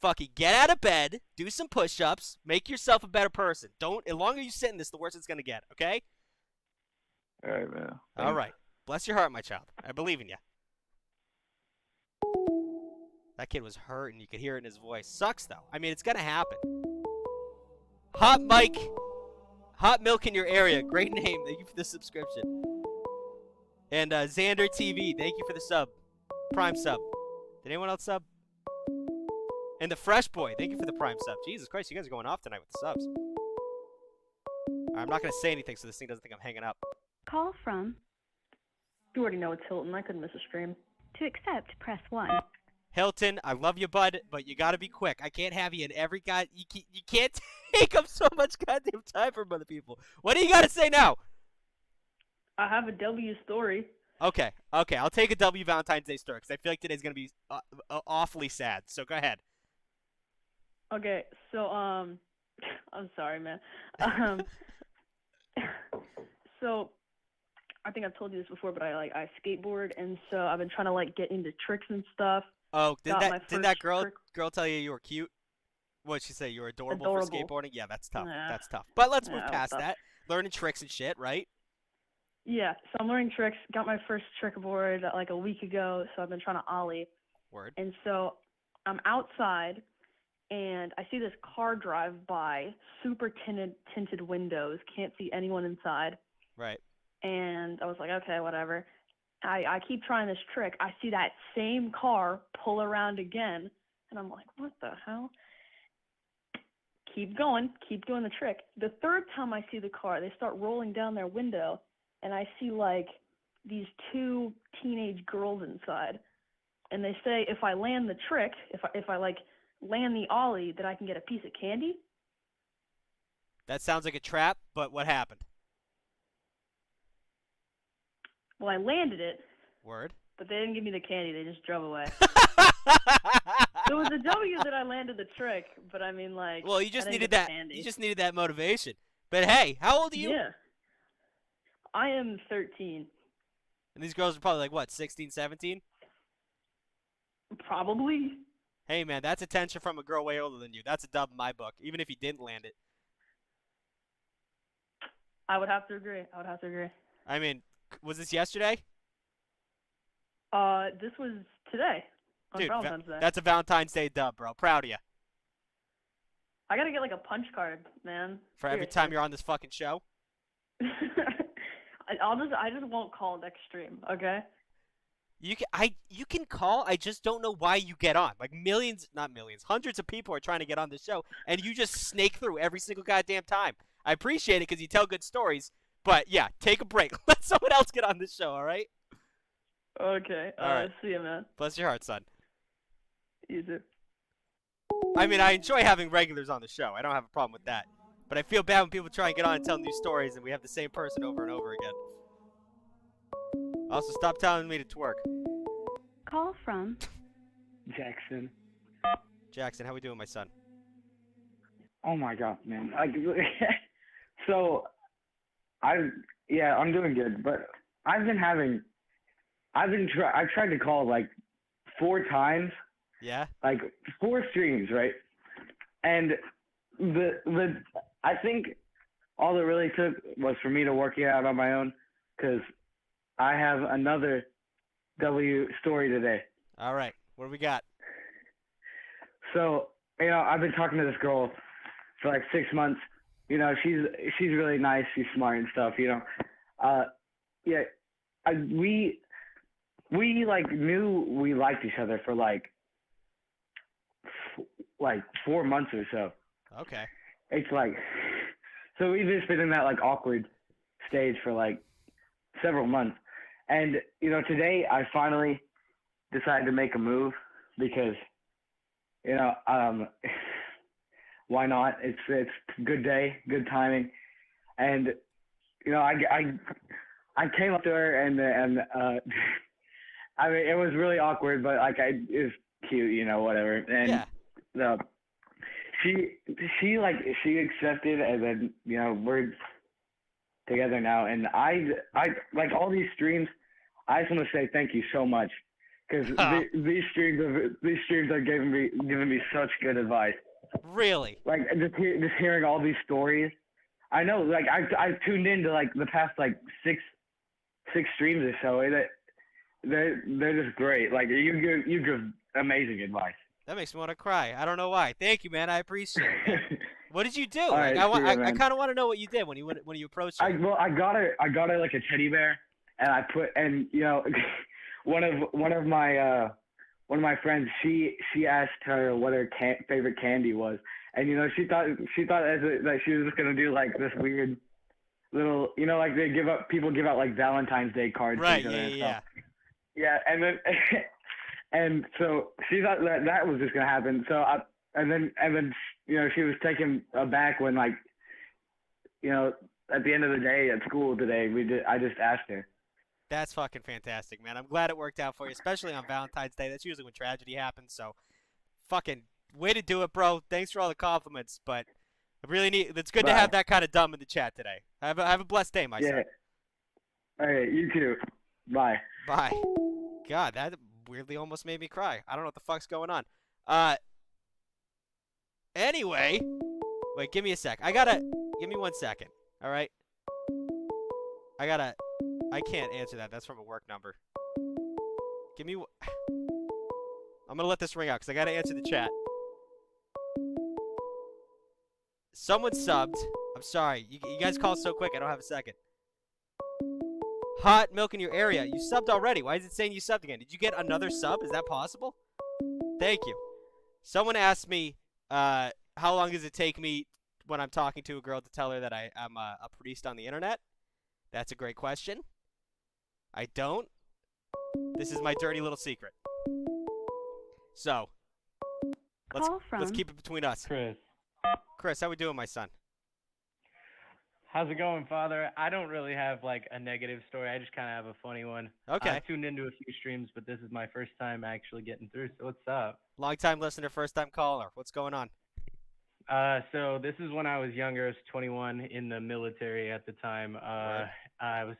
A: fucking get out of bed, do some push-ups, make yourself a better person. The longer you sit in this, the worse it's gonna get. Okay?
G: All right, man.
A: All right. Bless your heart, my child. I believe in you. That kid was hurt, and you could hear it in his voice. Sucks, though. I mean, it's gonna happen. Hot Mike. Hot Milk in your area. Great name. Thank you for the subscription. And Xander TV. Thank you for the sub. Prime sub. Did anyone else sub? And the Fresh Boy. Thank you for the Prime sub. Jesus Christ, you guys are going off tonight with the subs. I'm not gonna say anything so this thing doesn't think I'm hanging up.
B: Call from.
H: You already know it's Hilton. I couldn't miss a stream.
B: To accept, press 1.
A: Hilton, I love you, bud, but you gotta be quick. I can't have you in every you can't take up so much goddamn time from other people. What do you gotta say now?
H: I have a W story.
A: Okay, I'll take a W Valentine's Day story because I feel like today's gonna be awfully sad. So go ahead.
H: Okay, so I'm sorry, man. So I think I've told you this before, but I skateboard, and so I've been trying to get into tricks and stuff.
A: Oh, did that girl tell you you were cute? What'd she say? You were adorable for skateboarding? Yeah, that's tough.
H: Yeah.
A: That's tough. But let's move past that. learning tricks and shit, right?
H: Yeah, so I'm learning tricks. Got my first trick board like a week ago, so I've been trying to ollie.
A: Word.
H: And so I'm outside, and I see this car drive by, super tinted windows, can't see anyone inside.
A: Right.
H: And I was like, okay, whatever. I keep trying this trick. I see that same car pull around again, and I'm like, what the hell? Keep doing the trick. The third time I see the car, they start rolling down their window, and I see like these two teenage girls inside. And they say if I land the trick, if I like land the ollie, that I can get a piece of candy.
A: That sounds like a trap, but what happened?
H: Well, I landed it,
A: Word.
H: but they didn't give me the candy. They just drove away. So it was a W that I landed the trick, but I mean, like,
A: well, you just
H: I didn't
A: needed
H: get the
A: that.
H: candy.
A: You just needed that motivation. But hey, how old are you?
H: Yeah. I am 13.
A: And these girls are probably like what, 16, 17?
H: Probably.
A: Hey man, that's attention from a girl way older than you. That's a dub in my book, even if you didn't land it.
H: I would have to agree.
A: I mean, was this yesterday?
H: This was today on
A: Dude,
H: Valentine's Day.
A: that's a Valentine's Day dub, bro. Proud of you.
H: I gotta get like a punch card, man.
A: For every time you're on this fucking show.
H: I just won't call next stream, okay?
A: You can call. I just don't know why you get on. Like not millions, hundreds of people are trying to get on this show, and you just snake through every single goddamn time. I appreciate it because you tell good stories, but yeah, take a break. Let someone else get on this show, all right?
H: Okay.
A: All right.
H: See you, man.
A: Bless your heart, son.
H: You too.
A: I mean, I enjoy having regulars on the show. I don't have a problem with that. But I feel bad when people try and get on and tell new stories and we have the same person over and over again. Also, stop telling me to twerk.
B: Call from
F: Jackson.
A: Jackson, how we doing, my son?
F: Oh my god, man. So, I'm doing good, but I've tried to call like 4 times,
A: Yeah?
F: like 4 streams, right? And I think all it really took was for me to work it out on my own, because I have another W story today.
A: All right. What do we got?
F: So, I've been talking to this girl for like 6 months. She's really nice. She's smart and stuff. We like knew we liked each other for like 4 months or so.
A: Okay.
F: It's like, so we've just been in that like awkward stage for like several months. And, today I finally decided to make a move because, why not? It's a good day, good timing. And, I came up to her and I mean, it was really awkward, but like it was cute, whatever. And
A: yeah.
F: She accepted, and then we're together now. And I like all these streams. I just want to say thank you so much, because these streams are giving me such good advice.
A: Really?
F: Like just hearing all these stories. I know, like I've tuned into like the past like six streams or so. And they're just great. Like you give amazing advice.
A: That makes me want to cry. I don't know why. Thank you, man. I appreciate it. What did you do?
F: All
A: Like,
F: right,
A: I kind of want to know what you did when you approached her.
F: I got her like a teddy bear, and one of my friends, she asked her what her favorite candy was, and she thought that she was just gonna do like this weird little, like people give out like Valentine's Day cards.
A: Right.
F: Yeah. Yeah, and then and so she thought that was just gonna happen. So and then she was taken aback when at the end of the day at school today I just asked her.
A: That's fucking fantastic, man. I'm glad it worked out for you, especially on Valentine's Day. That's usually when tragedy happens. So, fucking way to do it, bro. Thanks for all the compliments, but I really it's good to have that kind of dumb in the chat today. Have a blessed day, my son.
F: All right, you too. Bye.
A: Bye. God, that weirdly almost made me cry. I don't know what the fuck's going on. Anyway, wait, give me a sec. Give me 1 second. All right. I can't answer that. That's from a work number. Give me. I'm gonna let this ring out because I gotta answer the chat. Someone subbed. I'm sorry. You guys called so quick. I don't have a second. Hot milk in your area. You subbed already. Why is it saying you subbed again? Did you get another sub? Is that possible? Thank you. Someone asked me, how long does it take me when I'm talking to a girl to tell her that I'm a priest on the internet? That's a great question. I don't. This is my dirty little secret. So, let's keep it between us. Chris, how we doing, my son?
I: How's it going, Father? I don't really have like a negative story. I just kind of have a funny one.
A: Okay.
I: I tuned into a few streams, but this is my first time actually getting through. So what's up?
A: Long-time listener, first-time caller. What's going on?
I: So this is when I was younger. I was 21 in the military at the time.
A: Right.
I: I was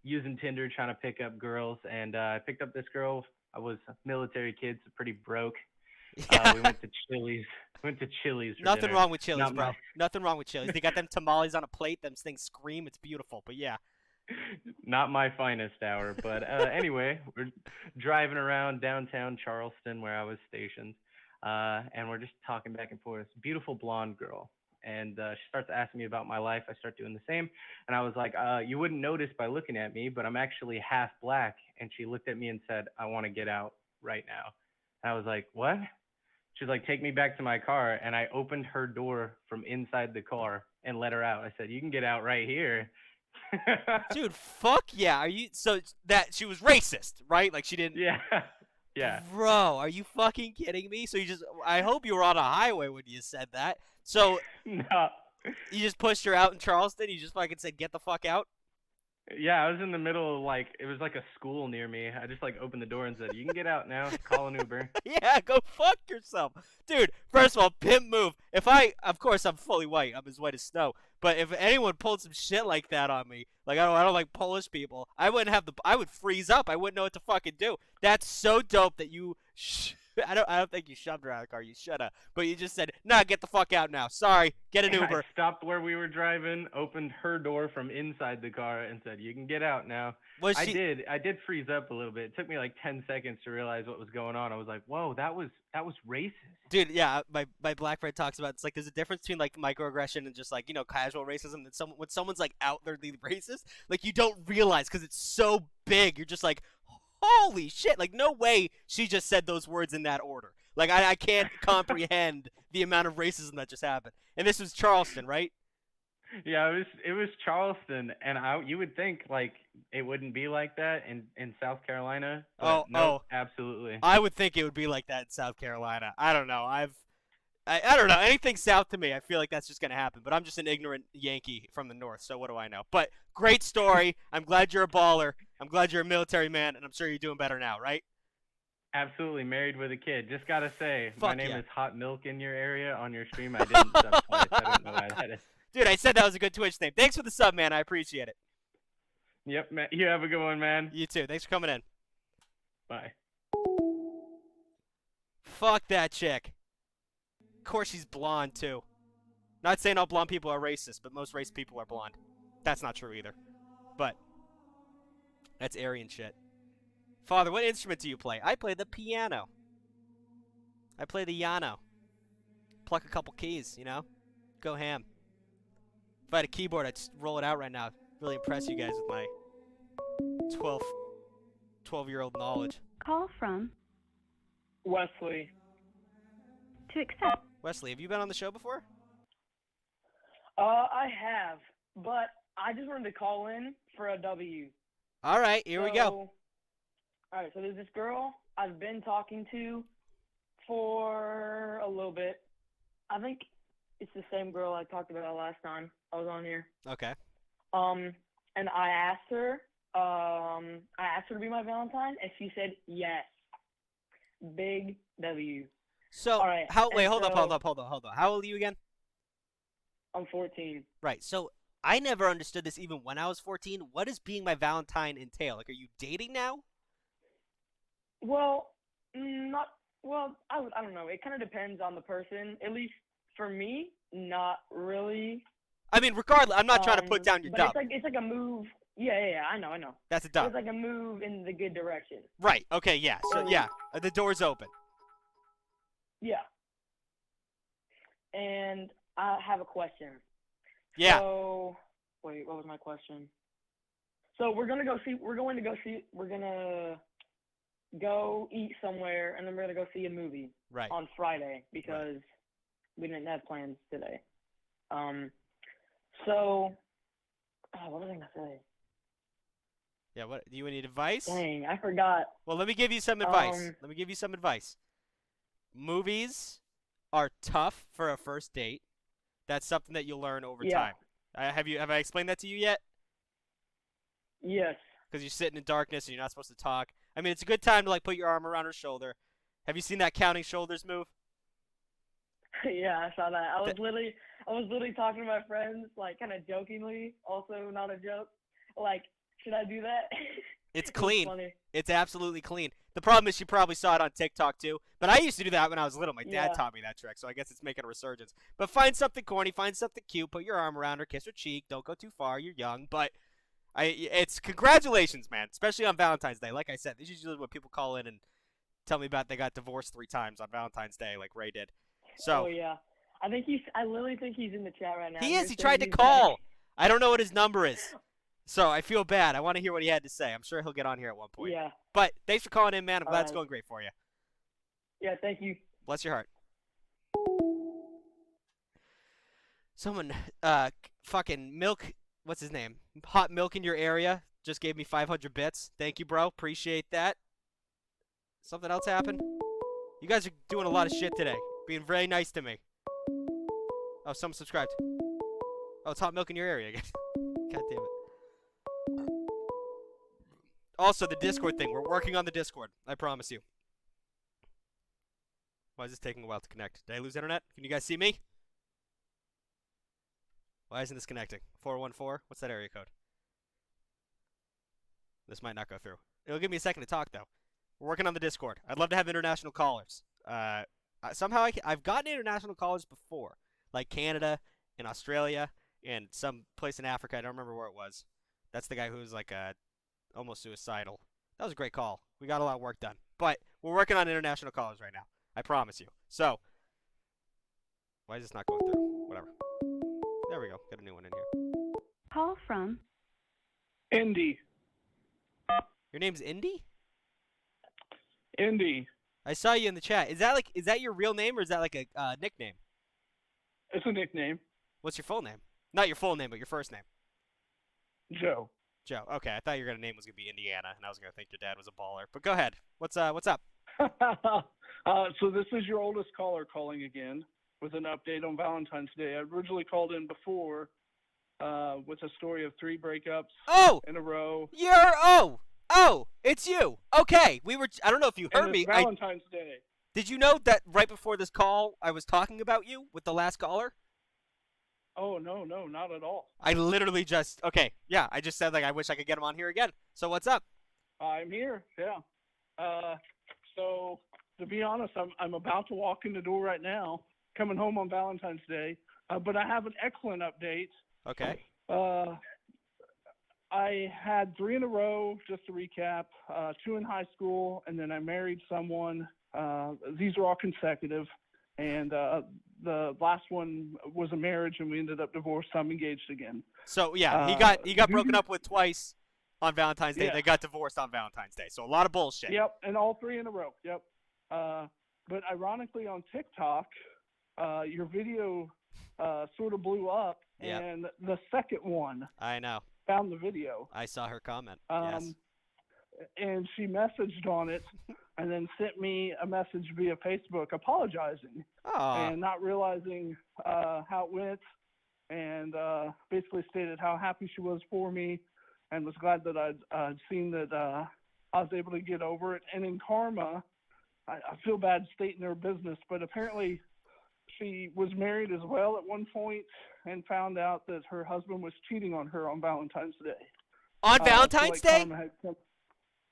I: using Tinder trying to pick up girls, and I picked up this girl. I was a military kid, so pretty broke.
A: Yeah.
I: We went to Chili's. For
A: Nothing
I: dinner.
A: wrong with Chili's,
I: Not
A: bro.
I: my-
A: Nothing wrong with Chili's. They got them tamales on a plate. Them things scream. It's beautiful. But yeah.
I: Not my finest hour, but anyway, we're driving around downtown Charleston where I was stationed, and we're just talking back and forth. Beautiful blonde girl, and she starts asking me about my life. I start doing the same, and I was like, you wouldn't notice by looking at me, but I'm actually half black. And she looked at me and said, I want to get out right now. And I was like, what? She's like, take me back to my car, and I opened her door from inside the car and let her out. I said, you can get out right here.
A: Dude, fuck yeah. Are you so that she was racist, right? Like she didn't.
I: Yeah. Yeah.
A: Bro, are you fucking kidding me? So I hope you were on a highway when you said that. So
I: No.
A: you just pushed her out in Charleston. You just fucking said, get the fuck out.
I: Yeah, I was in the middle of it was like a school near me. I just opened the door and said, you can get out now. Call an Uber.
A: Yeah, go fuck yourself. Dude, first of all, pimp move. Of course I'm fully white. I'm as white as snow. But if anyone pulled some shit like that on me, like I don't like Polish people, I would freeze up. I wouldn't know what to fucking do. That's so dope that you I don't think you shoved her out of the car. You shoulda. But you just said, nah, get the fuck out now. Sorry, get an Uber.
I: I stopped where we were driving, opened her door from inside the car, and said, you can get out now. I did freeze up a little bit. It took me 10 seconds to realize what was going on. I was like, whoa, that was racist.
A: Dude, yeah, my black friend talks about it's there's a difference between microaggression and just casual racism. That when someone's outwardly racist, you don't realize because it's so big. You're just like, holy shit! No way she just said those words in that order. I can't comprehend the amount of racism that just happened. And this was Charleston, right?
I: Yeah, it was Charleston, and you would think it wouldn't be like that in South Carolina. But no, absolutely.
A: I would think it would be like that in South Carolina. I don't know. I don't know. Anything south to me, I feel like that's just gonna happen. But I'm just an ignorant Yankee from the north, so what do I know? But great story. I'm glad you're a baller. I'm glad you're a military man, and I'm sure you're doing better now, right?
I: Absolutely, married with a kid. Just gotta say,
A: Fuck
I: my name
A: yeah.
I: is Hot Milk in your area on your stream. I didn't sub twice. I don't know why that is.
A: Dude, I said that was a good Twitch name. Thanks for the sub, man. I appreciate it.
I: Yep, man. You have a good one, man.
A: You too. Thanks for coming in.
I: Bye.
A: Fuck that chick. Of course she's blonde, too. Not saying all blonde people are racist, but most racist people are blonde. That's not true either. But that's Aryan shit. Father, what instrument do you play? I play the piano. I play the piano. Pluck a couple keys, Go ham. If I had a keyboard, I'd just roll it out right now. Really impress you guys with my 12-year-old knowledge.
B: Call from
G: Wesley.
B: to accept.
A: Wesley, have you been on the show before?
G: I have, but I just wanted to call in for a W.
A: All right, here we go.
G: All right, so there's this girl I've been talking to for a little bit. I think it's the same girl I talked about last time I was on here.
A: Okay.
G: And I asked her to be my Valentine, and she said yes. Big W.
A: So,
G: All right,
A: wait,
G: and
A: hold up.
G: so-
A: How old are you again?
G: I'm 14.
A: Right, so I never understood this even when I was 14. What does being my Valentine entail? Are you dating now?
G: Well, I don't know. It kind of depends on the person. At least for me, not really.
A: I mean, regardless, I'm not trying to put down your
G: but
A: dub.
G: it's like a move. Yeah, I know.
A: That's a
G: It
A: dub.
G: was like a move in the good direction.
A: Right. Okay. Yeah. So yeah, the door's open.
G: Yeah. And I have a question.
A: Yeah.
G: So, wait, what was my question? So we're gonna go eat somewhere, and then we're gonna go see a movie
A: Right.
G: on Friday because we didn't have plans today. So, what was I gonna say?
A: Yeah. What? Do you need advice?
G: Dang, I forgot.
A: Well, let me give you some advice. Movies are tough for a first date. That's something that you'll learn over time. Have I explained that to you yet?
G: Yes.
A: Because you're sitting in darkness and you're not supposed to talk. I mean, it's a good time to like put your arm around her shoulder. Have you seen that counting shoulders move?
G: Yeah, I saw that. I was literally talking to my friends, like kind of jokingly, also not a joke. Like, should I do that?
A: It's
G: It was
A: clean.
G: funny.
A: It's absolutely clean. The problem is she probably saw it on TikTok too. But I used to do that when I was little. My dad
G: Yeah.
A: taught me that trick, so I guess it's making a resurgence. But find something corny, find something cute, put your arm around her, kiss her cheek. Don't go too far. You're young, but it's congratulations, man. Especially on Valentine's Day. Like I said, this is usually when people call in and tell me about they got divorced 3 times on Valentine's Day, like Ray did. So
G: Oh yeah. I literally think he's in the chat right now.
A: he is.
G: You're
A: He tried to
G: saying he's
A: call.
G: back.
A: I don't know what his number is. So I feel bad. I want to hear what he had to say. I'm sure he'll get on here at one point.
G: Yeah.
A: But thanks for calling in, man. I'm glad it's
G: Alright.
A: going great for you.
G: Yeah, thank you.
A: Bless your heart. Someone, fucking milk. What's his name? Hot milk in your area just gave me 500 bits. Thank you, bro. Appreciate that. Something else happened? You guys are doing a lot of shit today. Being very nice to me. Oh, someone subscribed. Oh, it's hot milk in your area again. God damn it. Also, the Discord thing. We're working on the Discord. I promise you. Why is this taking a while to connect? Did I lose internet? Can you guys see me? Why isn't this connecting? 414? What's that area code? This might not go through. It'll give me a second to talk, though. We're working on the Discord. I'd love to have international callers. Somehow I've gotten international callers before, like Canada and Australia and some place in Africa. I don't remember where it was. That's the guy who was like almost suicidal. That was a great call. We got a lot of work done. But we're working on international callers right now. I promise you. So, why is this not going through? Whatever. There we go. Get a new one in here.
B: Call from
E: Indy.
A: Your name's Indy?
E: Indy.
A: I saw you in the chat. Is that your real name or is that like a nickname?
E: It's a nickname.
A: What's your full name? Not your full name, but your first name.
E: Joe.
A: Joe. Okay, I thought your name was gonna be Indiana, and I was gonna think your dad was a baller. But go ahead. What's up?
E: So this is your oldest caller calling again with an update on Valentine's Day. I originally called in before with a story of 3 breakups in a row.
A: It's you. Okay, I don't know if you heard
E: And
A: me.
E: it's Valentine's Day.
A: Did you know that right before this call, I was talking about you with the last caller?
E: Oh, no, not at all.
A: I literally I just said like I wish I could get him on here again. So what's up?
E: I'm here, yeah. So to be honest, I'm about to walk in the door right now, coming home on Valentine's Day. But I have an excellent update.
A: Okay.
E: I had 3 in a row, just to recap, 2 in high school, and then I married someone. These are all consecutive. And the last one was a marriage, and we ended up divorced. So I'm engaged again.
A: So yeah, he got broken up with twice on Valentine's Day.
E: Yeah.
A: They got divorced on Valentine's Day. So a lot of bullshit.
E: Yep, and all 3 in a row. Yep. But ironically, on TikTok, your video sort of blew up,
A: Yep.
E: and the second one
A: I know.
E: found the video.
A: I saw her comment. Yes.
E: And she messaged on it and then sent me a message via Facebook apologizing and not realizing how it went, and basically stated how happy she was for me and was glad that I'd seen that I was able to get over it. And in karma, I feel bad stating her business, but apparently she was married as well at one point and found out that her husband was cheating on her on Valentine's Day.
A: On Valentine's Day?
E: Karma had come.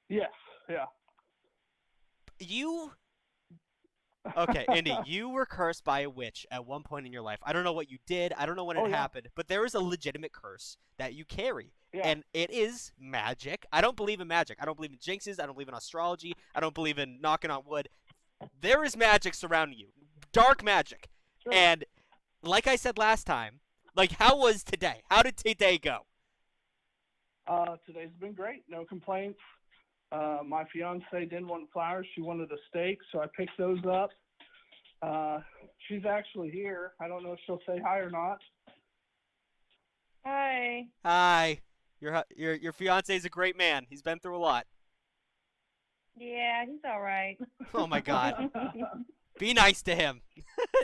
E: Yes, yeah.
A: Okay, Indy, you were cursed by a witch at one point in your life. I don't know what you did. I don't know when it happened, but there is a legitimate curse that you carry.
J: Yeah.
A: And it is magic. I don't believe in magic. I don't believe in jinxes. I don't believe in astrology. I don't believe in knocking on wood. There is magic surrounding you. Dark magic.
J: Sure.
A: And like I said last time, like, how was today? How did today go?
J: Today's been great. No complaints. My fiance didn't want flowers. She wanted a steak, so I picked those up. She's actually here. I don't know if she'll say hi or not.
H: Hi.
A: Hi. Your fiance is a great man. He's been through a lot.
H: Yeah, he's all right.
A: Oh my God. Be nice to him.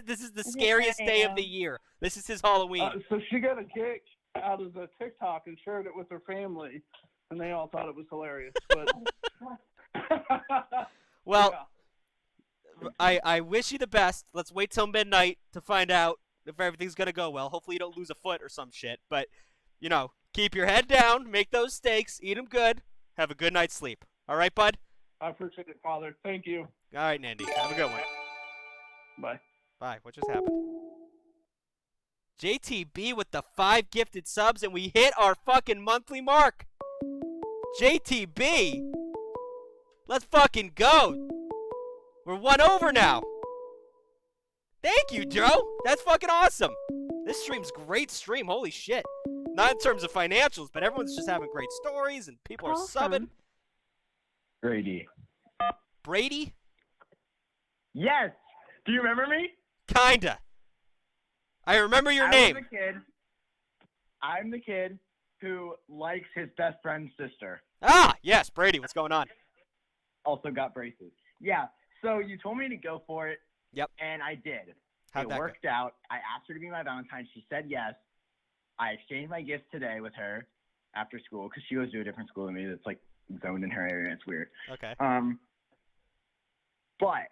A: This is the scariest day of the year. This is his Halloween.
J: So she got a kick out of the TikTok and shared it with her family, and they all thought it was hilarious. But
A: Well,
J: yeah.
A: I wish you the best. Let's wait till midnight to find out if everything's gonna go well. Hopefully you don't lose a foot or some shit. But, you know, keep your head down, make those steaks, eat them good, have a good night's sleep. All right, bud?
J: I appreciate it, Father. Thank you.
A: All right, Nandy. Have a good one.
J: Bye.
A: Bye. What just happened? JTB with the 5 gifted subs, and we hit our fucking monthly mark. JTB, let's fucking go. We're 1 over now. Thank you, Joe. That's fucking awesome. This stream's great stream. Holy shit. Not in terms of financials, but everyone's just having great stories, and people are subbing.
F: Brady.
A: Brady?
F: Yes. Do you remember me?
A: Kinda. I remember your name.
F: I'm the kid who likes his best friend's sister.
A: Ah, yes, Brady. What's going on?
F: Also got braces. Yeah. So you told me to go for it.
A: Yep.
F: And I did.
A: How'd that
F: It
A: go?
F: worked out. I asked her to be my Valentine. She said yes. I exchanged my gifts today with her after school because she goes to a different school than me that's like zoned in her area. It's weird.
A: Okay.
F: But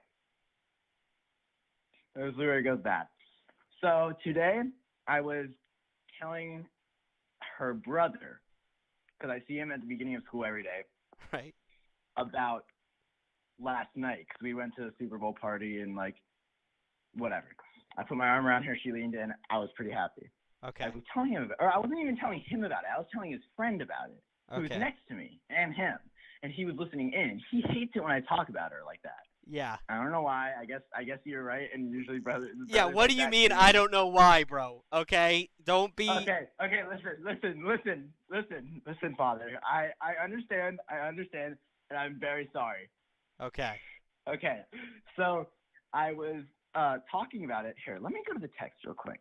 F: this is where it goes bad. So today I was telling her brother, because I see him at the beginning of school every day,
A: Right.
F: about last night because we went to the Super Bowl party and like whatever. I put my arm around her, she leaned in. I was pretty happy.
A: Okay.
F: I was telling him, or I wasn't even telling him about it. I was telling his friend about it, who was
A: Okay.
F: next to me and him, and he was listening in. He hates it when I talk about her like that.
A: Yeah.
F: I don't know why. I guess you're right, and usually brothers.
A: Yeah, what do you mean I don't know why, bro? Okay? Don't be...
F: Okay, listen, Father. I understand, and I'm very sorry.
A: Okay.
F: Okay, so I was talking about it. Here, let me go to the text real quick.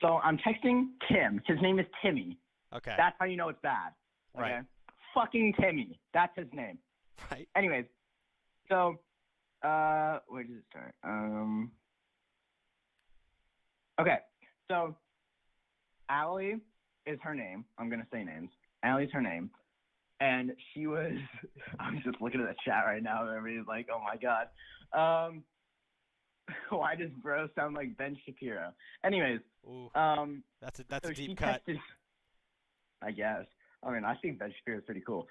F: So I'm texting Tim. His name is Timmy.
A: Okay.
F: That's how you know it's bad. Okay?
A: Right.
F: Fucking Timmy. That's his name.
A: Right.
F: Anyways, so where does it start? Okay, so Allie is her name. I'm gonna say names. Allie's her name, and she was. I'm just looking at the chat right now. Everybody's like, "Oh my god." Why does bro sound like Ben Shapiro? Anyways,
A: Ooh, that's
F: so
A: a
F: she
A: deep cut.
F: texted- I guess. I mean, I think Ben Shapiro is pretty cool.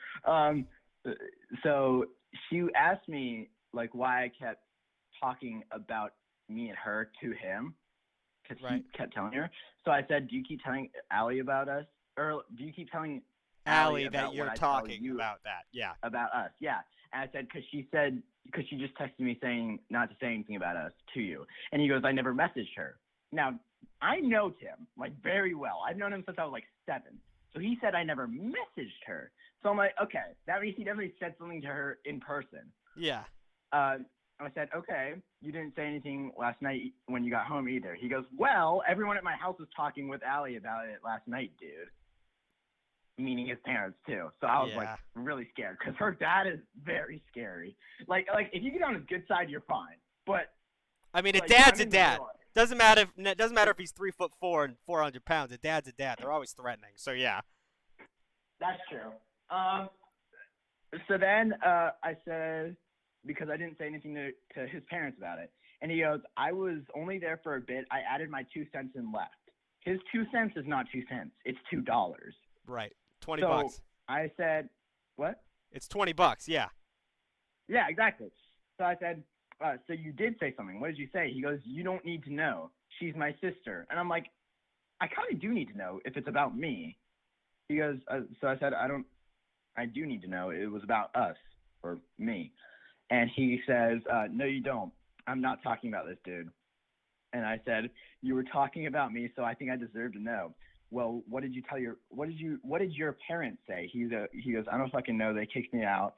F: So she asked me like why I kept talking about me and her to him, because
A: Right.
F: he kept telling her. So I said, "Do you keep telling Allie about us, or do you keep telling
A: Allie
F: about
A: that you're
F: what I tell
A: talking
F: you
A: about that. Yeah.
F: about us?" Yeah. And I said, because she just texted me saying not to say anything about us to you. And he goes, "I never messaged her." Now, I know Tim, like, very well. I've known him since I was, like, 7. So he said I never messaged her. So I'm like, okay, that means he definitely said something to her in person.
A: Yeah.
F: I said, okay, you didn't say anything last night when you got home either. He goes, well, everyone at my house was talking with Allie about it last night, dude. Meaning his parents, too. So I was, like, really scared, because her dad is very scary. Like if you get on his good side, you're fine. But
A: I mean, a
F: like,
A: dad's
F: I'm
A: a
F: in the
A: dad.
F: middle.
A: Doesn't matter if he's 3'4" and 400 pounds. A dad's a dad. They're always threatening. So yeah.
F: That's true. So then I said, because I didn't say anything to his parents about it, and he goes, I was only there for a bit. I added my 2 cents and left. His 2 cents is not 2 cents. It's $2.
A: Right. 20
F: so
A: bucks.
F: I said, what?
A: It's 20 bucks. Yeah.
F: Yeah, exactly. So I said, so you did say something. What did you say? He goes, you don't need to know. She's my sister. And I'm like, I kind of do need to know if it's about me.
K: he goes, so I said, I do need to know. It was about us, or me. And he says, no, you don't. I'm not talking about this dude. And I said, you were talking about me, so I think I deserve to know. Well, what did your parents say? He goes, I don't fucking know. They kicked me out.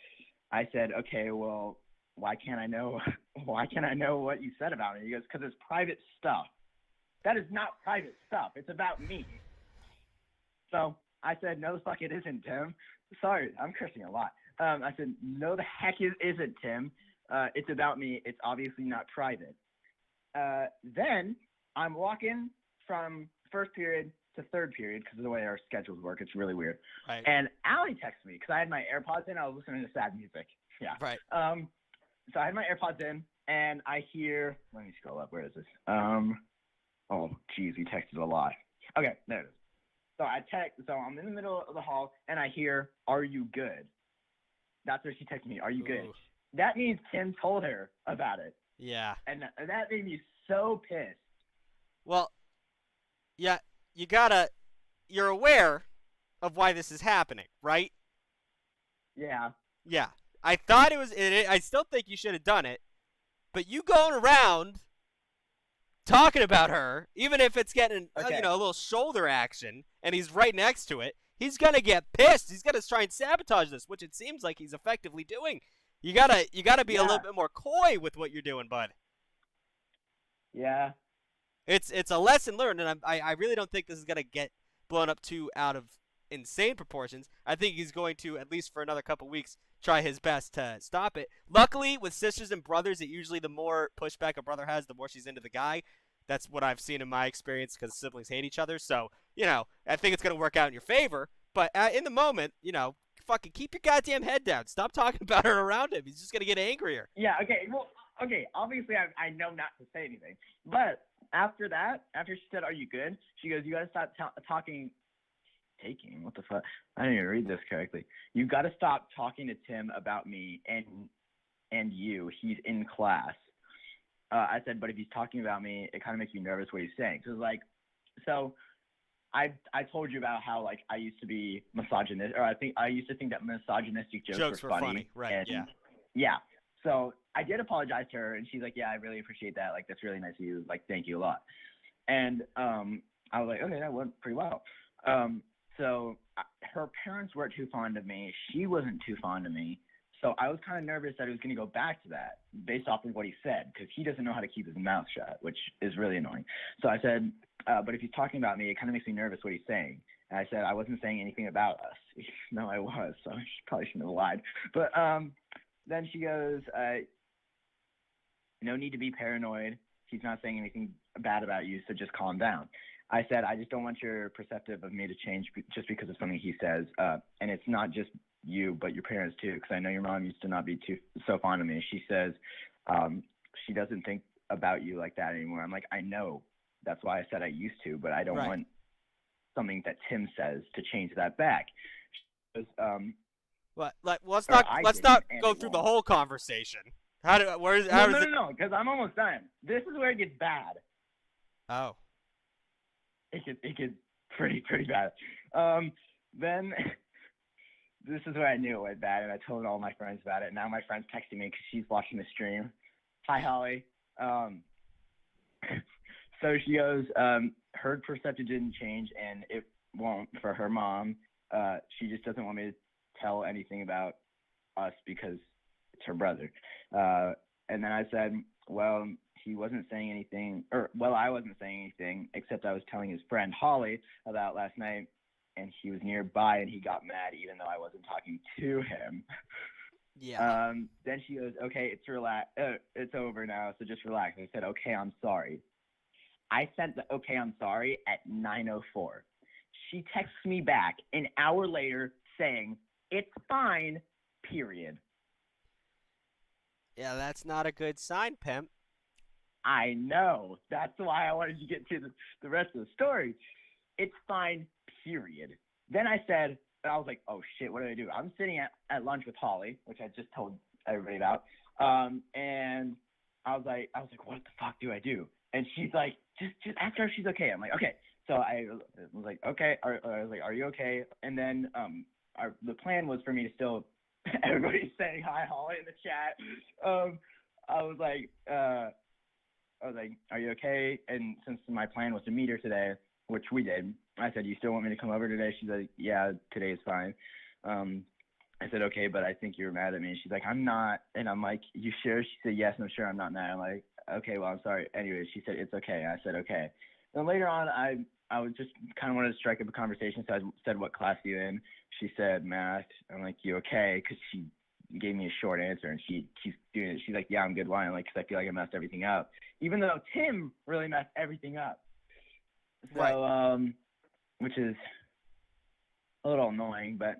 K: I said, okay, well, why can't I know? Why can't I know what you said about me? He goes, because it's private stuff. That is not private stuff. It's about me. So I said, no, the fuck it isn't, Tim. Sorry, I'm cursing a lot. I said, no, the heck it isn't, Tim. It's about me. It's obviously not private. Then I'm walking from first period to third period because of the way our schedules work. It's really weird.
A: Right.
K: And Allie texted me because I had my AirPods in. I was listening to sad music. Yeah.
A: Right.
K: So I had my AirPods in, and I hear. Let me scroll up. Where is this? Oh, geez, we texted a lot. Okay, there it is. So So I'm in the middle of the hall, and I hear, "Are you good?" That's where she texted me. Are you good?
A: Ooh.
K: That means Tim told her about it.
A: Yeah.
K: And that made me so pissed.
A: Well, yeah, you're aware of why this is happening, right?
K: Yeah.
A: Yeah. I thought it was, I still think you should have done it, but you going around talking about her, even if it's getting,
K: Okay.
A: a little shoulder action, and he's right next to it, he's going to get pissed. He's going to try and sabotage this, which it seems like he's effectively doing. You gotta be a little bit more coy with what you're doing, bud.
K: Yeah.
A: It's a lesson learned, and I really don't think this is gonna get blown up too out of insane proportions. I think he's going to, at least for another couple weeks, try his best to stop it. Luckily, with sisters and brothers, it usually the more pushback a brother has, the more she's into the guy. That's what I've seen in my experience because siblings hate each other. So, I think it's gonna work out in your favor. But in the moment, fucking keep your goddamn head down. Stop talking about her around him. He's just gonna get angrier.
K: Yeah. Okay. Well. Okay. Obviously, I know not to say anything. But after she said, "Are you good?" She goes, "You gotta stop talking." What the fuck? I didn't even read this correctly. You gotta stop talking to Tim about me and you. He's in class. I said, but if he's talking about me, it kind of makes me nervous what he's saying. So I told you about how like I used to be misogynist, or I used to think that misogynistic jokes were funny.
A: Right?
K: And,
A: yeah.
K: Yeah. So I did apologize to her, and she's like, "Yeah, I really appreciate that. Like, that's really nice of you. Like, thank you a lot." And I was like, "Okay, that went pretty well." So her parents weren't too fond of me. She wasn't too fond of me. So I was kind of nervous that he was going to go back to that based off of what he said, because he doesn't know how to keep his mouth shut, which is really annoying. So I said, but if he's talking about me, it kind of makes me nervous what he's saying. And I said, I wasn't saying anything about us. No, I was, so I probably shouldn't have lied. But then she goes, no need to be paranoid. He's not saying anything bad about you, so just calm down. I said, I just don't want your perceptive of me to change just because of something he says. And it's not just you, but your parents too, because I know your mom used to not be so fond of me. She says she doesn't think about you like that anymore. I'm like, I know. That's why I said I used to, but I don't want something that Tim says to change that back. She goes,
A: let's not go through the whole conversation.
K: No, because I'm almost done. This is where it gets bad.
A: Oh.
K: It gets pretty bad. Then this is where I knew it went bad, and I told all my friends about it. Now my friend's texting me because she's watching the stream. Hi, Holly. So she goes, her perception didn't change, and it won't for her mom. She just doesn't want me to tell anything about us because it's her brother. And then I said, well, he wasn't saying anything, I wasn't saying anything, except I was telling his friend Holly about last night, and he was nearby, and he got mad even though I wasn't talking to him.
A: Yeah.
K: Then she goes, okay, it's over now, so just relax. I said, okay, I'm sorry. I sent the okay, I'm sorry at 9:04. She texts me back an hour later saying, it's fine, period.
A: Yeah, that's not a good sign, pimp.
K: I know. That's why I wanted to get to the rest of the story. It's fine, period. Then I was like, oh shit, what do I do? I'm sitting at lunch with Holly, which I just told everybody about. And I was like, what the fuck do I do? And she's like, just ask her if she's okay. I'm like, okay. So I was like, okay. I was like, are you okay? And then the plan was for me to still everybody's saying hi, Holly in the chat. I was like, are you okay? And since my plan was to meet her today, which we did, I said, you still want me to come over today? She's like, yeah, today is fine. I said, okay, but I think you're mad at me. She's like, I'm not. And I'm like, you sure? She said, yes, I'm sure I'm not mad. I'm like, okay, well, I'm sorry. Anyway, she said, it's okay. I said, okay. Then later on, I was just kind of wanted to strike up a conversation, so I said, what class are you in? She said, math. I'm like, you okay? Because she gave me a short answer, and she's doing it. She's like, yeah, I'm good. Why? I'm like, because I feel like I messed everything up. Even though Tim really messed everything up. So,
A: Right.
K: Which is a little annoying, but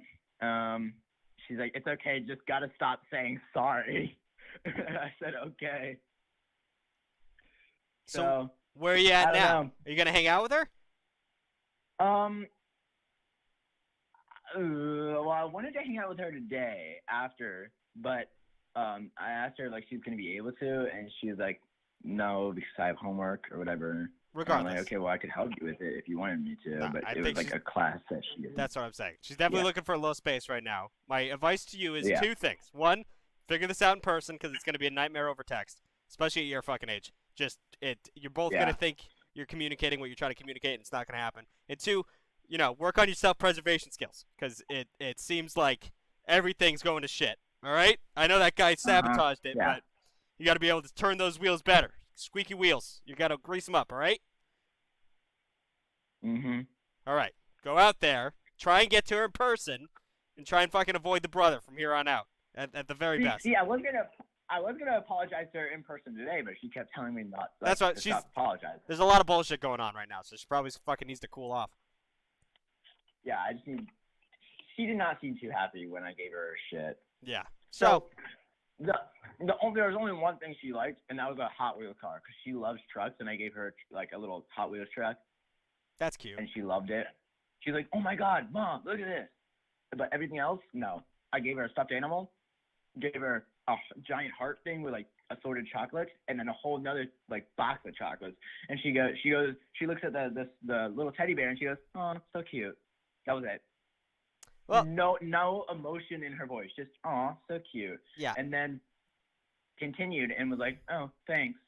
K: she's like, it's okay, just got to stop saying sorry. I said, okay.
A: So where are you at
K: I don't
A: now?
K: know.
A: Are you going to hang out with her?
K: Well, I wanted to hang out with her today after, but I asked her like she's gonna be able to, and she was like, no, because I have homework or whatever.
A: Regardless.
K: And I'm like, okay, well, I could help you with it if you wanted me to, but
A: I
K: it was
A: think
K: like a class that she did.
A: That's what I'm saying. She's definitely looking for a little space right now. My advice to you is
K: Yeah.
A: 2 things. 1, figure this out in person because it's going to be a nightmare over text, especially at your fucking age. You're both going to think you're communicating what you're trying to communicate, and it's not going to happen. And 2, work on your self-preservation skills because it seems like everything's going to shit. All right? I know that guy sabotaged it, but you got to be able to turn those wheels better. Squeaky wheels. You got to grease them up, all right?
K: Mm-hmm.
A: All right. Go out there, try and get to her in person, and try and fucking avoid the brother from here on out at the very best.
K: See, I was gonna apologize to her in person today, but she kept telling me not. Like,
A: That's what
K: to
A: she's.
K: stop apologizing.
A: There's a lot of bullshit going on right now, so she probably fucking needs to cool off.
K: Yeah, she did not seem too happy when I gave her shit.
A: Yeah.
K: So there was only one thing she liked, and that was a Hot Wheels car, because she loves trucks, and I gave her like a little Hot Wheels truck.
A: That's cute.
K: And she loved it. She's like, oh my God, Mom, look at this. But everything else, no. I gave her a stuffed animal, gave her a giant heart thing with like assorted chocolates, and then a whole nother like box of chocolates. And she looks at the little teddy bear, and she goes, oh, so cute. That was it.
A: Well,
K: no emotion in her voice, just oh, so cute.
A: Yeah.
K: And then continued and was like, oh, thanks.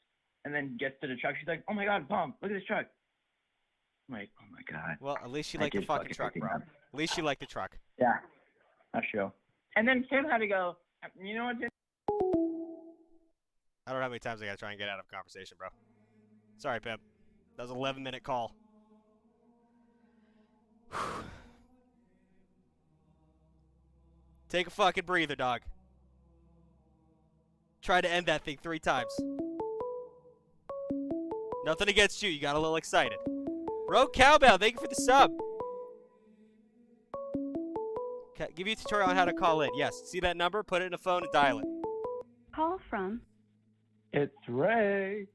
K: And then gets to the truck, she's like, oh my God, Mom, look at this truck. I'm like, oh my God.
A: Well, at least she liked the fucking truck, bro. At least she liked the truck.
K: Yeah, that's true. And then Tim had to go, you know what, Tim?
A: I don't know how many times I gotta try and get out of conversation, bro. Sorry, Pimp. That was an 11-minute call. Take a fucking breather, dog. Try to end that thing 3 times. Nothing against you. You got a little excited. Bro, Cowbell, thank you for the sub. Give you a tutorial on how to call in. Yes. See that number? Put it in a phone and dial it.
B: Call from.
L: It's Ray.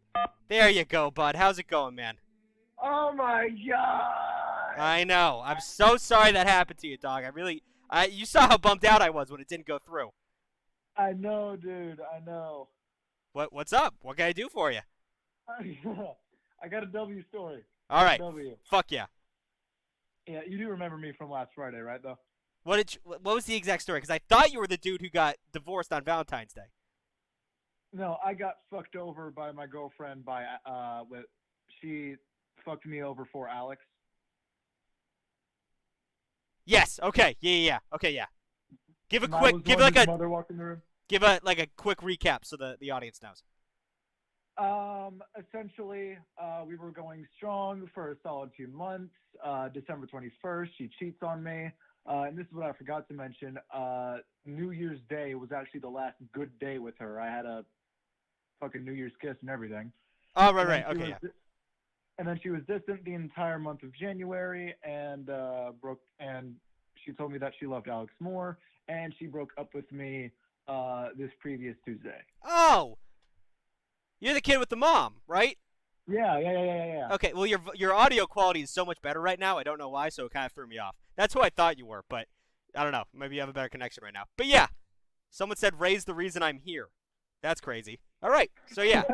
A: There you go, bud. How's it going, man?
L: Oh my God.
A: I know. I'm so sorry that happened to you, dog. You saw how bummed out I was when it didn't go through.
L: I know, dude. I know.
A: What's up? What can I do for you?
L: I got a W story.
A: All right.
L: W.
A: Fuck yeah.
L: Yeah, you do remember me from last Friday, right, though?
A: What was the exact story? Because I thought you were the dude who got divorced on Valentine's Day.
L: No, I got fucked over by my girlfriend she fucked me over for Alex.
A: Yes. Okay. Yeah. Okay. Yeah. Give a
L: Mother walked in the room.
A: Give a quick recap so the audience knows.
L: Essentially, we were going strong for a solid few months. December 21st, she cheats on me. And this is what I forgot to mention. New Year's Day was actually the last good day with her. I had a fucking New Year's kiss and everything.
A: Oh, right. Okay, yeah.
L: And then she was distant the entire month of January and she told me that she loved Alex more, and she broke up with me this previous Tuesday.
A: Oh! You're the kid with the mom, right?
L: Yeah.
A: Okay, well, your audio quality is so much better right now. I don't know why, so it kind of threw me off. That's who I thought you were, but I don't know. Maybe you have a better connection right now. But yeah, someone said Ray's the reason I'm here. That's crazy. All right, so yeah.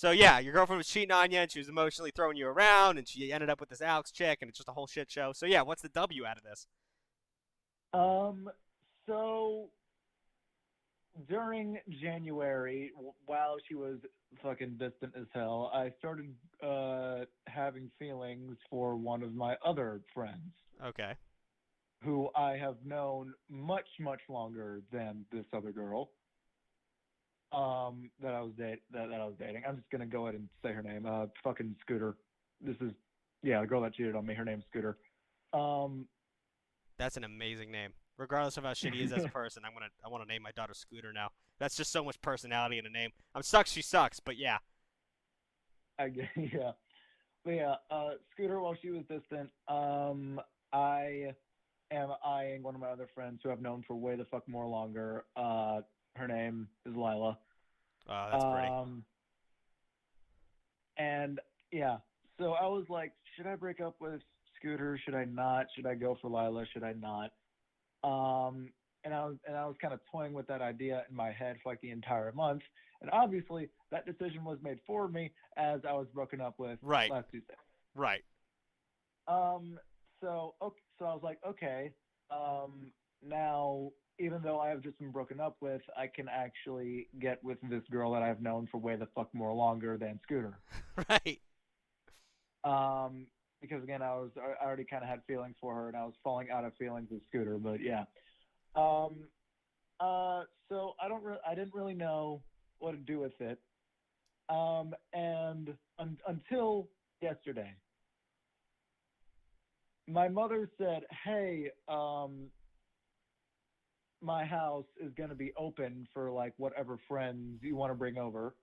A: So yeah, your girlfriend was cheating on you, and she was emotionally throwing you around, and she ended up with this Alex chick, and it's just a whole shit show. So yeah, what's the W out of this?
L: So during January, while she was fucking distant as hell, I started having feelings for one of my other friends,
A: Okay.
L: who I have known much, much longer than this other girl. That I was dating. I'm just gonna go ahead and say her name. Fucking Scooter. This is, yeah, the girl that cheated on me. Her name's Scooter.
A: That's an amazing name. Regardless of how shitty he is as a person, I want to name my daughter Scooter now. That's just so much personality in a name. I'm sucks she sucks, but yeah.
L: Yeah. But yeah, Scooter, while she was distant, I am eyeing one of my other friends who I've known for way the fuck more longer. Her name is Lila.
A: Oh, that's pretty.
L: And yeah, so I was like, should I break up with Scooter? Should I not? Should I go for Lila? Should I not? And I was kind of toying with that idea in my head for like the entire month. And obviously, that decision was made for me as I was broken up with last Tuesday.
A: Right.
L: So I was like, okay, now, even though I have just been broken up with, I can actually get with this girl that I've known for way the fuck more longer than Scooter.
A: Right.
L: Because again, I already kind of had feelings for her, and I was falling out of feelings with Scooter. But yeah. So I didn't really know what to do with it. And until yesterday, my mother said, "Hey, my house is going to be open for like whatever friends you want to bring over."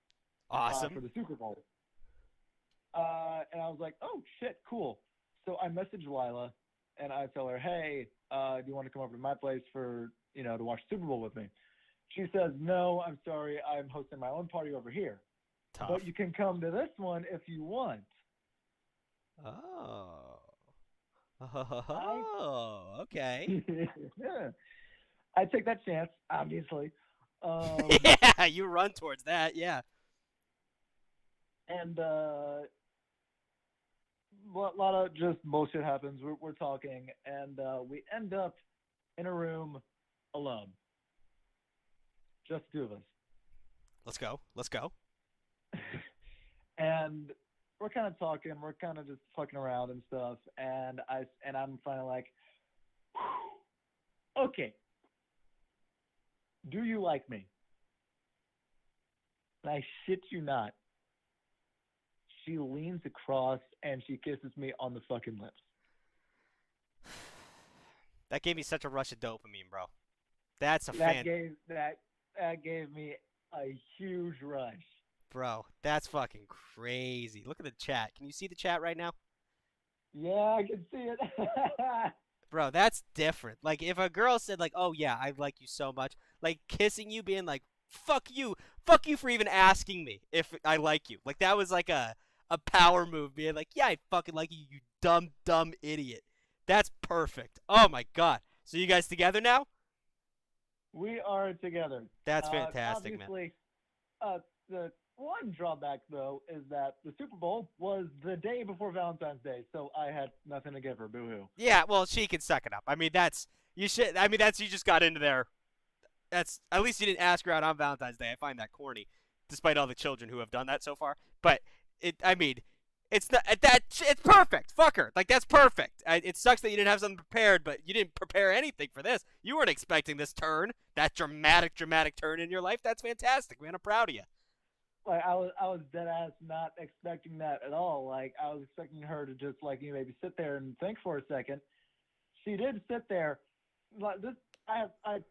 A: Awesome.
L: For the Super Bowl. And I was like, "Oh shit, cool." So I message Lila, and I tell her, "Hey, do you want to come over to my place for to watch Super Bowl with me?" She says, "No, I'm sorry, I'm hosting my own party over here.
A: Tough.
L: But you can come to this one if you want."
A: Oh. Oh, okay.
L: Yeah. I take that chance, obviously.
A: Yeah, you run towards that, yeah.
L: And a lot of just bullshit happens. We're talking, and we end up in a room alone. Just the two of us.
A: Let's go. Let's go.
L: And we're kind of talking. We're kind of just fucking around and stuff. And I'm finally like, okay, do you like me? And I shit you not. She leans across and she kisses me on the fucking lips.
A: That gave me such a rush of dopamine, bro. That
L: gave me a huge rush.
A: Bro, that's fucking crazy. Look at the chat. Can you see the chat right now?
L: Yeah, I can see it.
A: Bro, that's different. Like, if a girl said, like, oh, yeah, I like you so much. Like, kissing you, being like, fuck you for even asking me if I like you. Like, that was like a power move, being like, yeah, I fucking like you, you dumb, dumb idiot. That's perfect. Oh, my God. So you guys together now?
L: We are together.
A: That's fantastic,
L: obviously, man. The one drawback, though, is that the Super Bowl was the day before Valentine's Day, so I had nothing to give her. Boo-hoo.
A: Yeah, well, she can suck it up. I mean, you just got into there. At least you didn't ask her out on Valentine's Day. I find that corny, despite all the children who have done that so far. But it's perfect. Fuck her. Like, that's perfect. It sucks that you didn't have something prepared, but you didn't prepare anything for this. You weren't expecting this turn, that dramatic turn in your life. That's fantastic, man. I'm proud of you.
L: Like, I was dead ass not expecting that at all. Like, I was expecting her to just maybe sit there and think for a second. She did sit there. Like this, I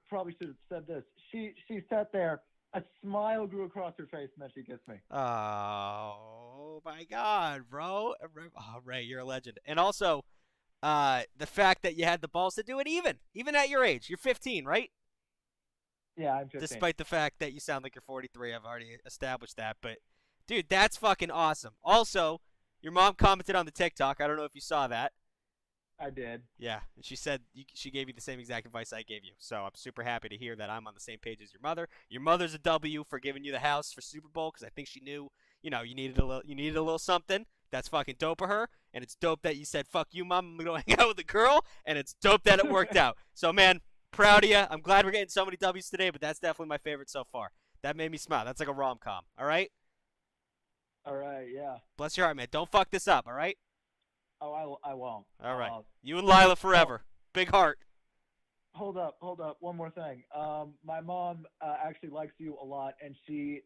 L: probably should have said this. She sat there. A smile grew across her face, and then she kissed me.
A: Oh my God, bro! Oh, Ray, you're a legend. And also, the fact that you had the balls to do it, even at your age. You're 15, right?
L: Yeah, I'm 15.
A: Despite the fact that you sound like you're 43, I've already established that. But, dude, that's fucking awesome. Also, your mom commented on the TikTok. I don't know if you saw that.
L: I did.
A: Yeah, and she said she gave you the same exact advice I gave you. So I'm super happy to hear that I'm on the same page as your mother. Your mother's a W for giving you the house for Super Bowl because I think she knew you needed a little something. That's fucking dope of her, and it's dope that you said fuck you, mom. I'm gonna hang out with a girl, and it's dope that it worked out. So man, proud of you. I'm glad we're getting so many W's today, but that's definitely my favorite so far. That made me smile. That's like a rom-com. All right.
L: All right, yeah.
A: Bless your heart, man. Don't fuck this up. All right.
L: Oh, I won't.
A: All right. You and Lila
L: oh,
A: forever. Big heart.
L: Hold up. One more thing. My mom actually likes you a lot, and she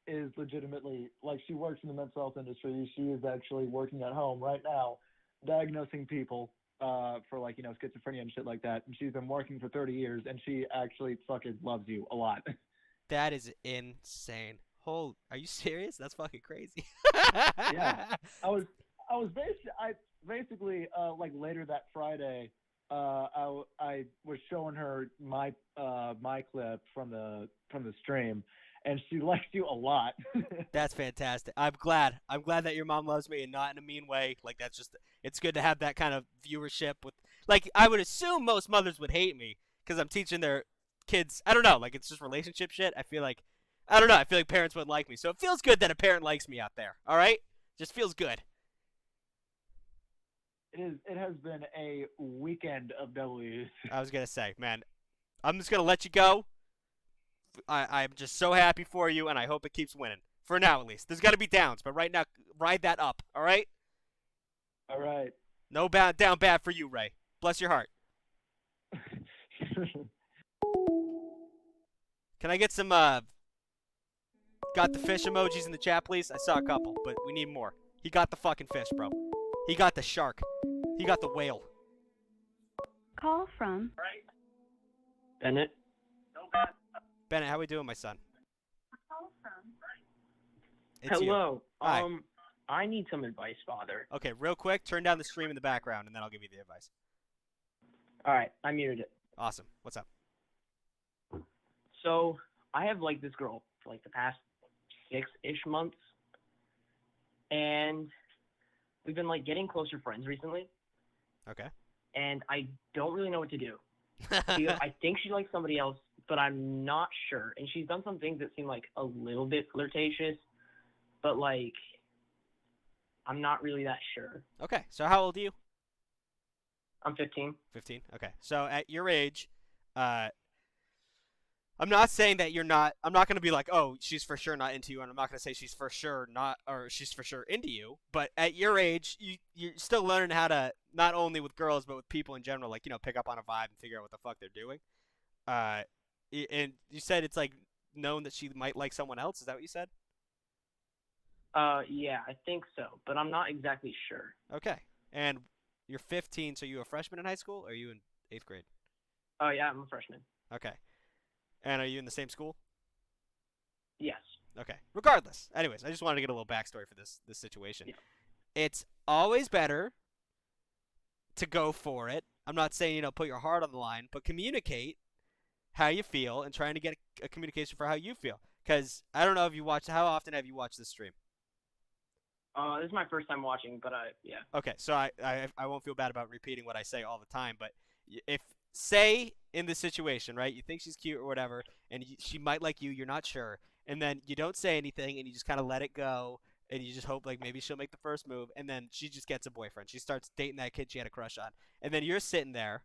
L: is legitimately, like, she works in the mental health industry. She is actually working at home right now, diagnosing people for, like, schizophrenia and shit like that. And she's been working for 30 years, and she actually fucking loves you a lot.
A: That is insane. Are you serious? That's fucking crazy.
L: Yeah. I was basically like later that Friday, I was showing her my clip from the stream, and she likes you a lot.
A: That's fantastic. I'm glad that your mom loves me, and not in a mean way. Like, that's just, it's good to have that kind of viewership with, like, I would assume most mothers would hate me because I'm teaching their kids. I don't know, like, it's just relationship shit. I feel like parents wouldn't like me. So it feels good that a parent likes me out there. All right? Just feels good.
L: It has been a weekend of W's.
A: I was going to say, man, I'm just going to let you go. I'm just so happy for you, and I hope it keeps winning. For now, at least. There's got to be downs, but right now, ride that up. All right?
L: All right.
A: No down bad for you, Ray. Bless your heart. Can I get some got the fish emojis in the chat, please? I saw a couple, but we need more. He got the fucking fish, bro. He got the shark. He got the whale.
B: Call from
M: Bennett.
A: Bennett, how we doing, my son? It's
M: Hello.
A: You. Hi.
M: I need some advice, Father.
A: Okay, real quick, turn down the stream in the background, and then I'll give you the advice.
M: All right, I muted it.
A: Awesome. What's up?
M: So I have liked this girl for like the past 6-ish months, and we've been like getting closer friends recently.
A: Okay.
M: And I don't really know what to do. I think she likes somebody else, but I'm not sure. And she's done some things that seem like a little bit flirtatious, but like I'm not really that sure.
A: Okay, so how old are you?
M: I'm 15.
A: 15. Okay, so at your age, I'm not saying that you're not. I'm not going to be like, oh, she's for sure not into you, and I'm not going to say she's for sure not, or she's for sure into you. But at your age, you're still learning how to, not only with girls but with people in general, like, pick up on a vibe and figure out what the fuck they're doing. And you said it's like known that she might like someone else. Is that what you said?
M: Yeah, I think so, but I'm not exactly sure.
A: Okay, and you're 15, so you a freshman in high school, or are you in 8th grade?
M: Oh yeah, I'm a freshman.
A: Okay. And are you in the same school?
M: Yes.
A: Okay. Regardless. Anyways, I just wanted to get a little backstory for this situation. Yeah. It's always better to go for it. I'm not saying, put your heart on the line, but communicate how you feel and trying to get a communication for how you feel. Because I don't know if you watched, how often have you watched this stream?
M: This is my first time watching, but yeah.
A: Okay, so I won't feel bad about repeating what I say all the time, but if, say, in this situation, right, you think she's cute or whatever, and she might like you, you're not sure, and then you don't say anything, and you just kind of let it go, and you just hope, like, maybe she'll make the first move, and then she just gets a boyfriend. She starts dating that kid she had a crush on, and then you're sitting there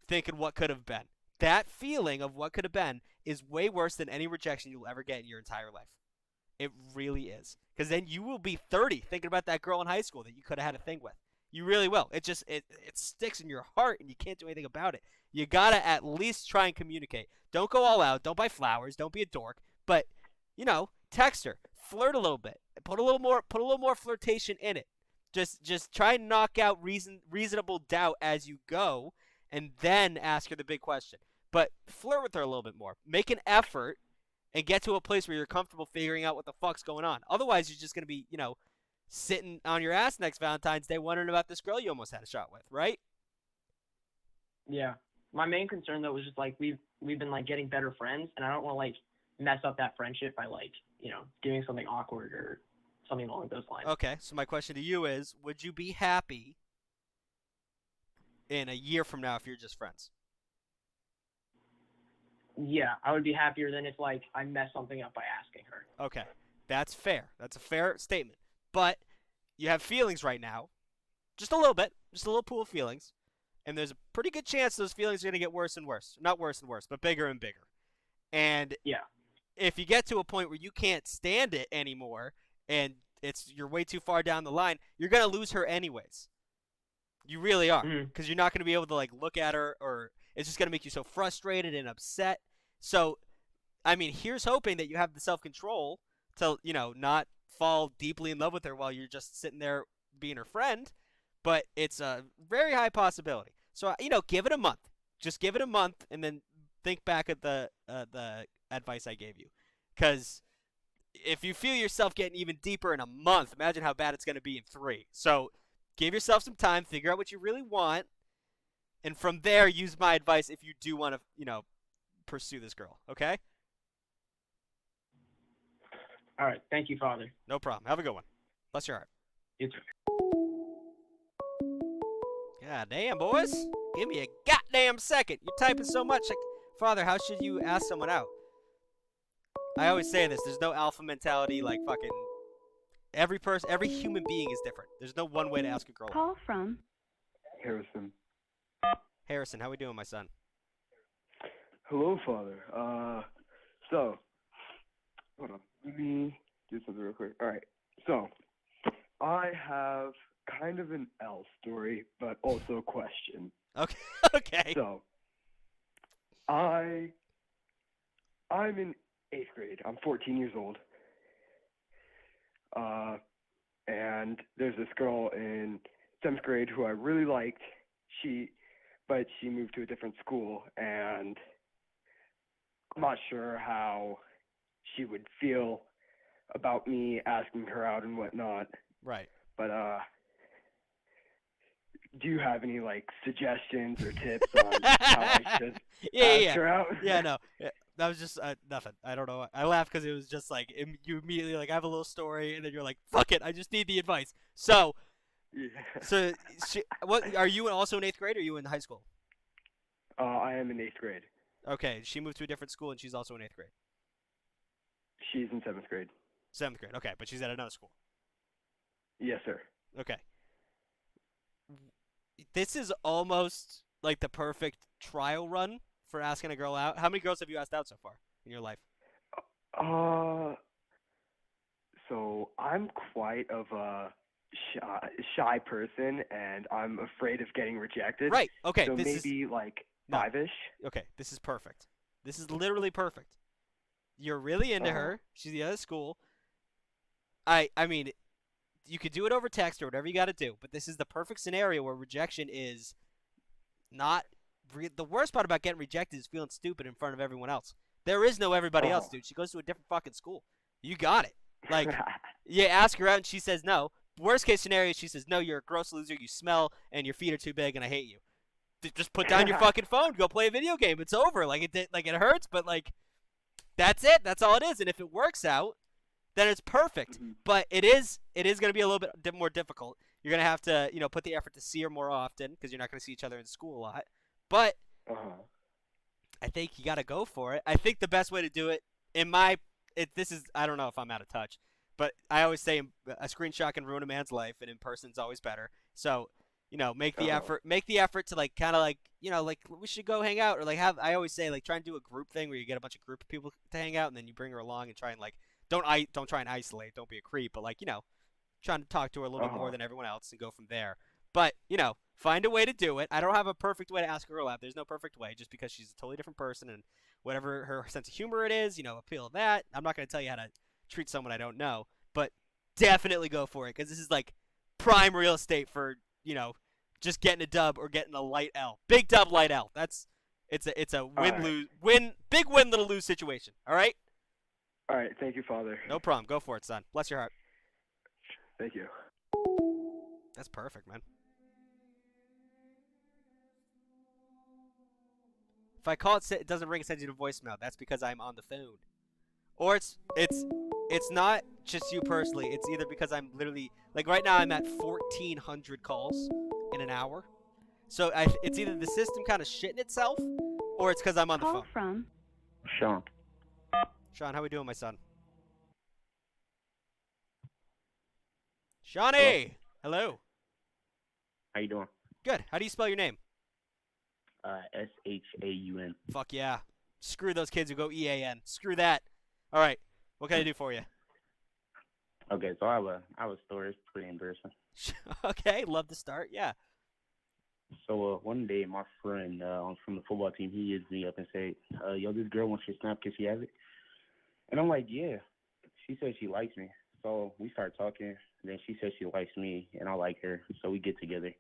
A: thinking what could have been. That feeling of what could have been is way worse than any rejection you'll ever get in your entire life. It really is. Because then you will be 30 thinking about that girl in high school that you could have had a thing with. You really will. It just, it sticks in your heart, and you can't do anything about it. You gotta at least try and communicate. Don't go all out. Don't buy flowers. Don't be a dork. But, text her. Flirt a little bit. Put a little more flirtation in it. Just try and knock out reasonable doubt as you go, and then ask her the big question. But flirt with her a little bit more. Make an effort and get to a place where you're comfortable figuring out what the fuck's going on. Otherwise, you're just going to be, sitting on your ass next Valentine's Day wondering about this girl you almost had a shot with, right?
M: Yeah. My main concern, though, was just, like, we've been, like, getting better friends, and I don't want to, like, mess up that friendship by, like, doing something awkward or something along those lines.
A: Okay, so my question to you is, would you be happy in a year from now if you're just friends?
M: Yeah, I would be happier than if, like, I messed something up by asking her.
A: Okay. That's fair. That's a fair statement. But you have feelings right now, just a little bit, just a little pool of feelings, and there's a pretty good chance those feelings are going to get worse and worse. Not worse and worse, but bigger and bigger. And
M: Yeah.
A: if you get to a point where you can't stand it anymore and you're way too far down the line, you're going to lose her anyways. You really are, because you're not going to be able to like look at her, or it's just going to make you so frustrated and upset. So, I mean, here's hoping that you have the self-control to, not fall deeply in love with her while you're just sitting there being her friend, but it's a very high possibility. So, give it a month. Just give it a month, and then think back at the advice I gave you, because if you feel yourself getting even deeper in a month, imagine how bad it's going to be in 3. So give yourself some time, figure out what you really want, and from there, use my advice if you do want to, pursue this girl, okay?
M: All right. Thank you, Father.
A: No problem. Have a good one. Bless your heart.
M: You too.
A: God damn, boys. Give me a goddamn second. You're typing so much. Like, Father, how should you ask someone out? I always say this. There's no alpha mentality. Like, fucking every human being is different. There's no one way to ask a girl out.
B: Call from
N: Harrison.
A: Harrison, how we doing, my son?
N: Hello, Father. So, hold on. Let me do something real quick. All right. So, I have kind of an L story, but also a question.
A: Okay. Okay.
N: So, I'm in 8th grade. I'm 14 years old. And there's this girl in 7th grade who I really liked. But she moved to a different school, and I'm not sure how she would feel about me asking her out and whatnot.
A: Right.
N: But do you have any like suggestions or tips on how I should ask her out?
A: Yeah, no. That was just nothing. I don't know. I laughed because it was just like you immediately like I have a little story, and then you're like, "Fuck it, I just need the advice." So, what are you also in 8th grade, or are you in high school?
N: I am in 8th grade.
A: Okay, she moved to a different school, and she's also in 8th grade.
N: She's in 7th grade.
A: 7th grade. Okay, but she's at another school.
N: Yes, sir.
A: Okay. This is almost like the perfect trial run for asking a girl out. How many girls have you asked out so far in your life?
N: So I'm quite of a shy person, and I'm afraid of getting rejected.
A: Right. Okay.
N: So maybe like 5-ish.
A: Okay. This is perfect. This is literally perfect. You're really into her. She's the other school. I mean, you could do it over text or whatever you got to do, but this is the perfect scenario where rejection is not the worst part about getting rejected is feeling stupid in front of everyone else. There is no everybody else, dude. She goes to a different fucking school. You got it. Like, you ask her out and she says no. Worst case scenario, she says no. You're a gross loser. You smell and your feet are too big, and I hate you. Just put down your fucking phone. Go play a video game. It's over. Like it hurts, but like that's it. That's all it is. And if it works out, then it's perfect. But it is going to be a little bit more difficult. You're going to have to, put the effort to see her more often because you're not going to see each other in school a lot. But I think you got to go for it. I think the best way to do it, I don't know if I'm out of touch, but I always say a screenshot can ruin a man's life, and in person's always better. So, make the effort to like kind of like, like we should go hang out, or like I always say like try and do a group thing where you get a bunch of group of people to hang out, and then you bring her along and try and like don't try and isolate, don't be a creep, but like trying to talk to her a little bit more than everyone else and go from there. But find a way to do it. I don't have a perfect way to ask a girl out. There's no perfect way, just because she's a totally different person, and whatever her sense of humor it is, appeal that. I'm not going to tell you how to treat someone I don't know, but definitely go for it, because this is like prime real estate for just getting a dub or getting a light L. Big dub, light L. It's a big win, little lose situation. All right.
N: All right. Thank you, Father.
A: No problem. Go for it, son. Bless your heart.
N: Thank you.
A: That's perfect, man. If I call it doesn't ring, it sends you to voicemail. That's because I'm on the phone. Or it's not just you personally. It's either because I'm literally like right now I'm at 1,400 calls in an hour. So it's either the system kind of shitting itself, or it's because I'm on the phone.
B: Call from
K: Sean.
A: Sean, how we doing, my son? Johnny! Hello.
O: How you doing?
A: Good. How do you spell your name?
O: Shaun.
A: Fuck yeah. Screw those kids who go EAN. Screw that. All right. What can I do for you?
O: Okay, so I have a story. It's pretty embarrassing.
A: Okay, love to start. Yeah.
O: So one day, my friend from the football team, he hits me up and say, "Yo, this girl wants your snap. Can she have it?" And I'm like, "Yeah." She says she likes me. So we start talking. Then she says she likes me, and I like her. So we get together.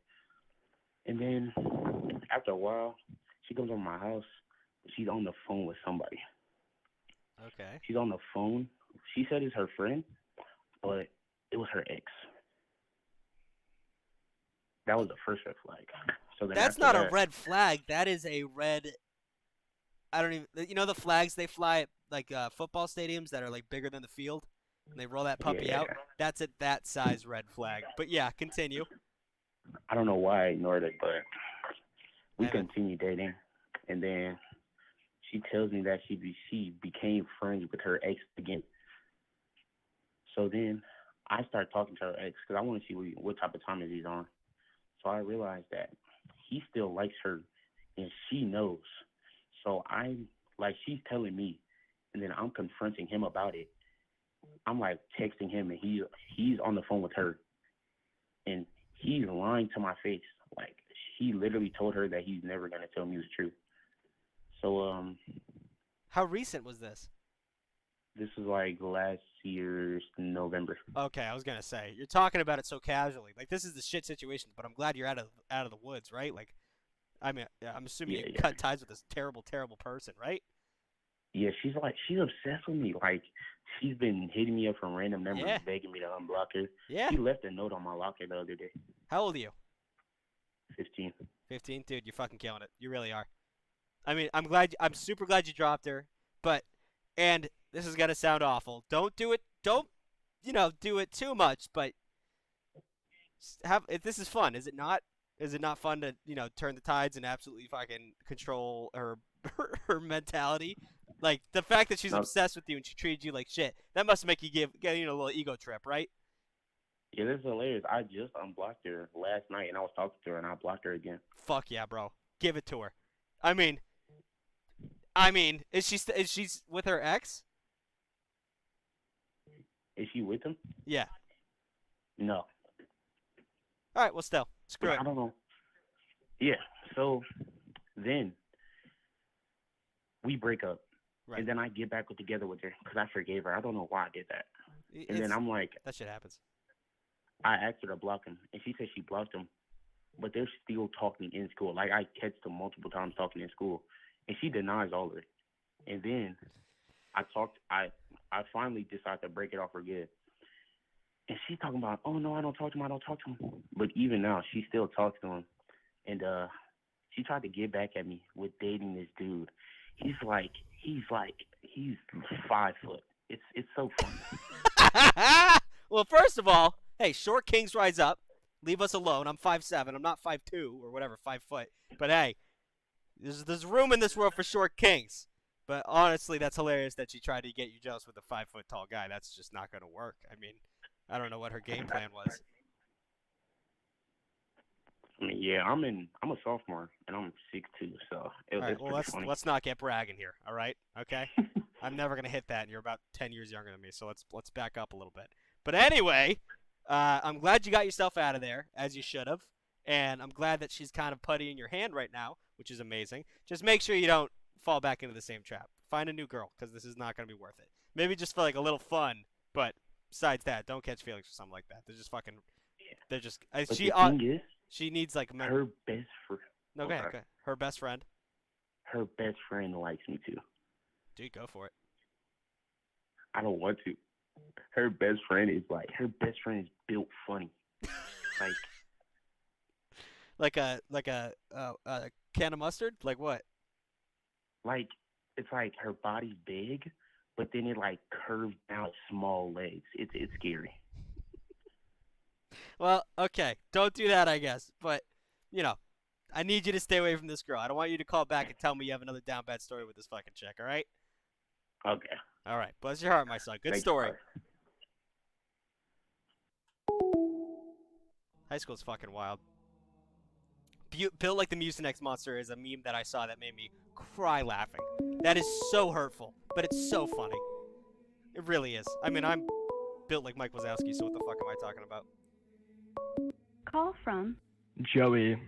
O: And then after a while, she comes over my house. She's on the phone with somebody.
A: Okay.
O: She's on the phone. She said it's her friend, but it was her ex. That was the first red flag. So then
A: That's
O: after
A: not
O: that,
A: a red flag. That is a red. I don't even. You know the flags they fly at like football stadiums that are like bigger than the field, and they roll that puppy out.
O: Yeah.
A: That's at that size red flag. But yeah, continue.
O: I don't know why I ignored it, but we
A: Damn it.
O: continued dating, and then she tells me that she became friends with her ex again. So then I start talking to her ex because I want to see what type of time is he's on. So I realized that he still likes her, and she knows. So I'm like, she's telling me, and then I'm confronting him about it. I'm like texting him, and he's on the phone with her, and he's lying to my face. Like, he literally told her that he's never gonna tell me the truth. So
A: How recent was this?
O: this was like last year's November.
A: Okay, I was gonna say you're talking about it so casually. Like this is the shit situation, but I'm glad you're out of the woods, right? Like, I mean, I'm assuming you cut ties with this terrible, terrible person, right?
O: Yeah, she's obsessed with me. Like, she's been hitting me up from random numbers,
A: Yeah.
O: begging me to unblock her.
A: Yeah.
O: She left a note on my locker the other day.
A: How old are you?
O: 15.
A: 15, dude. You're fucking killing it. You really are. I mean, I'm super glad you dropped her, but, and this is gonna sound awful. Don't do it. Don't, do it too much. But this is fun, is it not? Is it not fun to, turn the tides and absolutely fucking control her her mentality? Like the fact that she's obsessed with you and she treated you like shit. That must make you get a little ego trip, right?
O: Yeah, this is hilarious. I just unblocked her last night, and I was talking to her, and I blocked her again.
A: Fuck yeah, bro. Give it to her. I mean, is she with her ex?
O: Is she with him?
A: Yeah.
O: No.
A: All right. Well, still, screw it.
O: I don't know. Yeah. So then we break up,
A: Right.
O: and then I get back together with her because I forgave her. I don't know why I did that. And then I'm like,
A: that shit happens.
O: I asked her to block him, and she said she blocked him, but they're still talking in school. Like, I catch them multiple times talking in school, and she denies all of it. And then I finally decided to break it off for good. And she's talking about, oh, no, I don't talk to him. But even now, she still talks to him. And she tried to get back at me with dating this dude. He's 5 foot. It's so funny.
A: Well, first of all, hey, short kings rise up. Leave us alone. I'm 5'7". I'm not 5'2" or whatever, 5 foot. But hey, there's room in this world for short kings. But honestly, that's hilarious that she tried to get you jealous with a 5 foot tall guy. That's just not gonna work. I mean, I don't know what her game plan was.
O: I mean, yeah, I'm a sophomore and I'm 6'2", so
A: All right,
O: it's
A: well,
O: pretty funny.
A: let's not get bragging here. All right, okay. I'm never gonna hit that, and you're about 10 years younger than me, so let's back up a little bit. But anyway, I'm glad you got yourself out of there, as you should have, and I'm glad that she's kind of putty in your hand right now, which is amazing. Just make sure you don't fall back into the same trap. Find a new girl, because this is not gonna be worth it. Maybe just for like a little fun, but besides that, don't catch feelings or something like that. They're just fucking. They're just.
O: But the thing is,
A: she needs like
O: her best friend.
A: Okay, okay. Her best friend.
O: Her best friend likes me too.
A: Dude, go for it.
O: I don't want to. Her best friend is built funny.
A: like a can of mustard? Like what?
O: Like, it's like her body's big, but then it like curves down small legs. It's scary.
A: Well, okay. Don't do that, I guess. But, I need you to stay away from this girl. I don't want you to call back and tell me you have another down bad story with this fucking chick, all right?
O: Okay.
A: All right. Bless your heart, my son. Good story. High school's fucking wild. Built Like the Mucinex Monster is a meme that I saw that made me cry laughing. That is so hurtful, but it's so funny. It really is. I mean, I'm built like Mike Wazowski, so what the fuck am I talking about?
B: Call from
P: Joey.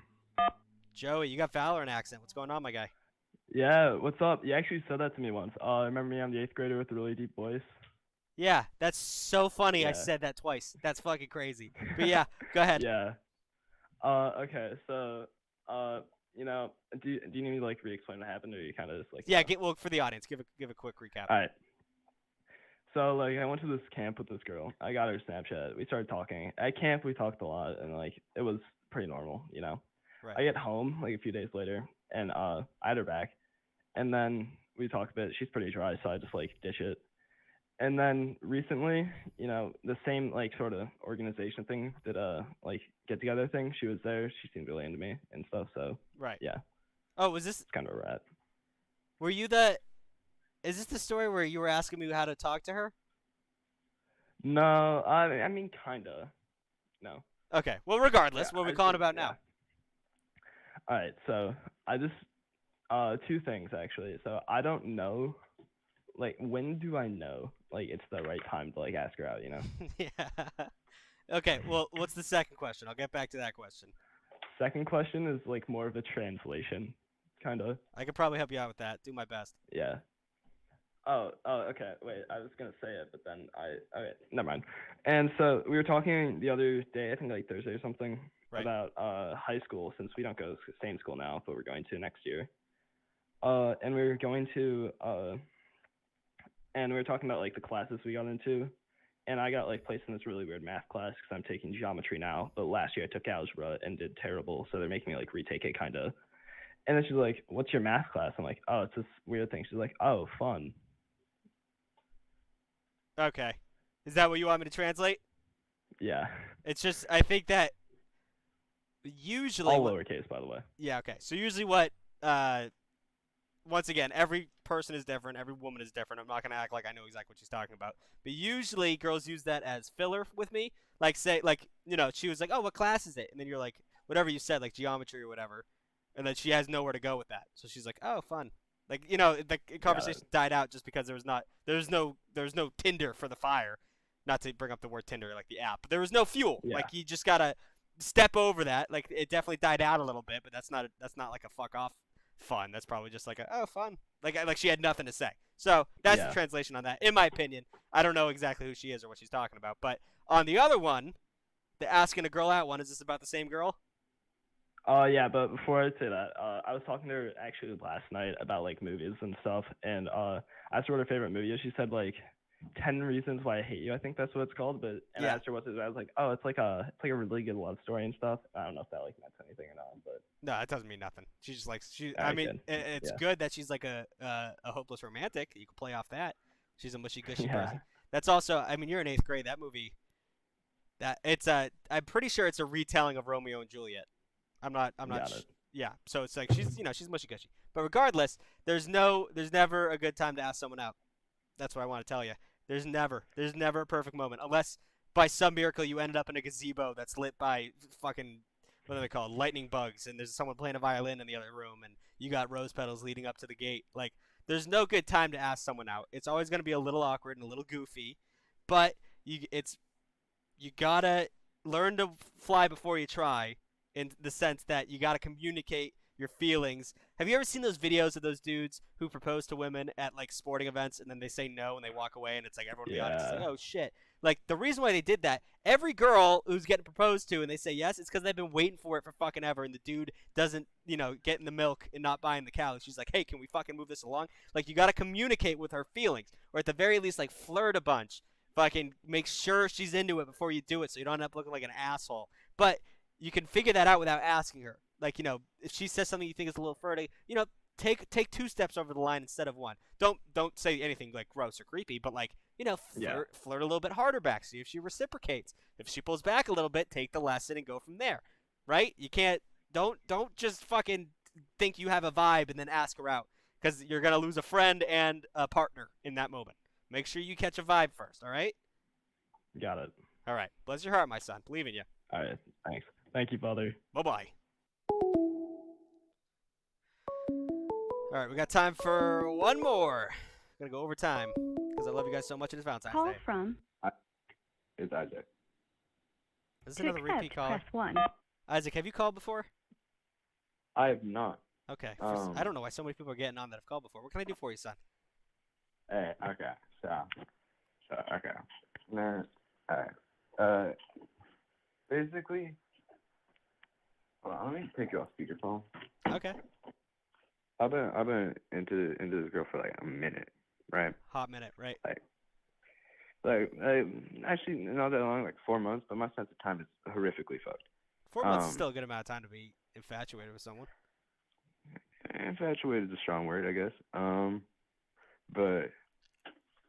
A: Joey, you got Valorant accent. What's going on, my guy?
P: Yeah, what's up? You actually said that to me once. Remember me? I'm the 8th grader with a really deep voice.
A: Yeah, that's so funny. I
P: Yeah.
A: said that twice. That's fucking crazy. But yeah, go ahead.
P: Yeah. Okay, so, you know, do you need me to, like, re-explain what happened, or you kind of just, like...
A: Yeah, well, for the audience, give a quick recap.
P: Alright. So, like, I went to this camp with this girl. I got her Snapchat. We started talking. At camp, we talked a lot, and, like, it was pretty normal, you know?
A: Right.
P: I get home, like, a few days later, and, I had her back. And then we talked a bit. She's pretty dry, so I just, like, ditch it. And then recently, you know, the same, like, sort of organization thing did like, get-together thing. She was there. She seemed really into me and stuff, so...
A: Right.
P: Yeah.
A: Oh, was this...
P: It's kind of a rat.
A: Were you the... Is this the story where you were asking me how to talk to her?
P: No, I mean, kinda. No.
A: Okay. Well, regardless,
P: Yeah,
A: what are we
P: I
A: calling
P: just-
A: about
P: yeah.
A: now?
P: Alright, so I just... two things, actually. So I don't know... Like, when do I know, like, it's the right time to, like, ask her out, you know?
A: Yeah. Okay, well, what's the second question? I'll get back to that question.
P: Second question is, like, more of a translation, kind of.
A: I could probably help you out with that. Do my best.
P: Yeah. Oh, okay. Wait, I was gonna say it, but then okay, never mind. And so we were talking the other day, I think like Thursday or something,
A: Right.
P: about high school, since we don't go to the same school now, but we're going to next year. And we were going to and we were talking about like the classes we got into, and I got like placed in this really weird math class because I'm taking geometry now, but last year I took algebra and did terrible, so they're making me like retake it kind of. And then she's like, "What's your math class?" I'm like, "Oh, it's this weird thing." She's like, "Oh, fun."
A: Okay. Is that what you want me to translate?
P: Yeah.
A: It's just, I think that usually...
P: All lowercase, by the way.
A: Yeah, okay. So usually what, once again, every person is different, every woman is different. I'm not going to act like I know exactly what she's talking about. But usually girls use that as filler with me. Like, say, like, you know, she was like, "Oh, what class is it?" And then you're like, whatever you said, like geometry or whatever. And then she has nowhere to go with that. So she's like, "Oh, fun." Like, you know, the conversation died out just because there's no tinder for the fire. Not to bring up the word Tinder, like the app. But there was no fuel.
P: Yeah.
A: Like, you just got to step over that. Like, it definitely died out a little bit, but that's not like a fuck off fun. That's probably just like oh, fun. Like she had nothing to say. So that's the translation on that, in my opinion. I don't know exactly who she is or what she's talking about. But on the other one, the asking a girl out one, is this about the same girl?
P: Yeah, but before I say that, I was talking to her actually last night about like movies and stuff, and I asked her what her favorite movie is. She said like 10 Reasons Why I Hate You, I think that's what it's called. But and I asked her what it is. I was like, oh, it's like a really good love story and stuff. I don't know if that like meant anything or not, but
A: No, it doesn't mean nothing. She just likes
P: Alright,
A: I mean,
P: good.
A: it's
P: Yeah.
A: good that she's like a hopeless romantic. You can play off that. She's a mushy gushy
P: Yeah.
A: person. That's also, I mean, you're in 8th grade. That movie, I'm pretty sure it's a retelling of Romeo and Juliet. I'm not.
P: Got it.
A: Yeah. So it's like she's mushy gushy. But regardless, there's never a good time to ask someone out. That's what I want to tell you. There's never a perfect moment unless by some miracle you ended up in a gazebo that's lit by fucking, what are they called, lightning bugs, and there's someone playing a violin in the other room, and you got rose petals leading up to the gate. Like, there's no good time to ask someone out. It's always going to be a little awkward and a little goofy, but you gotta learn to fly before you try, in the sense that you gotta communicate your feelings. Have you ever seen those videos of those dudes who propose to women at like sporting events and then they say no and they walk away and it's like everyone in the audience is like, oh shit. Like, the reason why they did that, every girl who's getting proposed to and they say yes, it's because they've been waiting for it for fucking ever, and the dude doesn't, you know, get in the milk and not buying the cow. She's like, hey, can we fucking move this along? Like, you gotta communicate with her feelings, or at the very least, like, flirt a bunch. Fucking make sure she's into it before you do it so you don't end up looking like an asshole. But you can figure that out without asking her. Like, you know, if she says something you think is a little flirty, you know, take 2 steps over the line instead of 1. Don't say anything like gross or creepy, but like, you know, flirt a little bit harder back, see if she reciprocates. If she pulls back a little bit, take the lesson and go from there. Right? You can't don't just fucking think you have a vibe and then ask her out, cuz you're going to lose a friend and a partner in that moment. Make sure you catch a vibe first, all right?
P: Got it.
A: All right. Bless your heart, my son. Believe in you.
P: All right, thanks. Thank you, Father.
A: Bye-bye. All right, we got time for one more. Gonna go over time because I love you guys so much. It is Valentine's
B: Call
A: Day.
B: from.
Q: It's Isaac.
A: Is this
B: To
A: another
B: accept,
A: repeat caller?
B: press 1.
A: Isaac, have you called before?
Q: I have not.
A: Okay. I don't know why so many people are getting on that have called before. What can I do for you, son?
Q: Hey, okay. So okay. Nah, alright. Basically, hold on, let me take you off speakerphone.
A: Okay.
Q: I've been into this girl for like a minute, right?
A: Hot minute, right?
Q: Like actually not that long, like 4 months, but my sense of time is horrifically fucked.
A: 4 months is still a good amount of time to be infatuated with someone.
Q: Infatuated is a strong word, I guess. But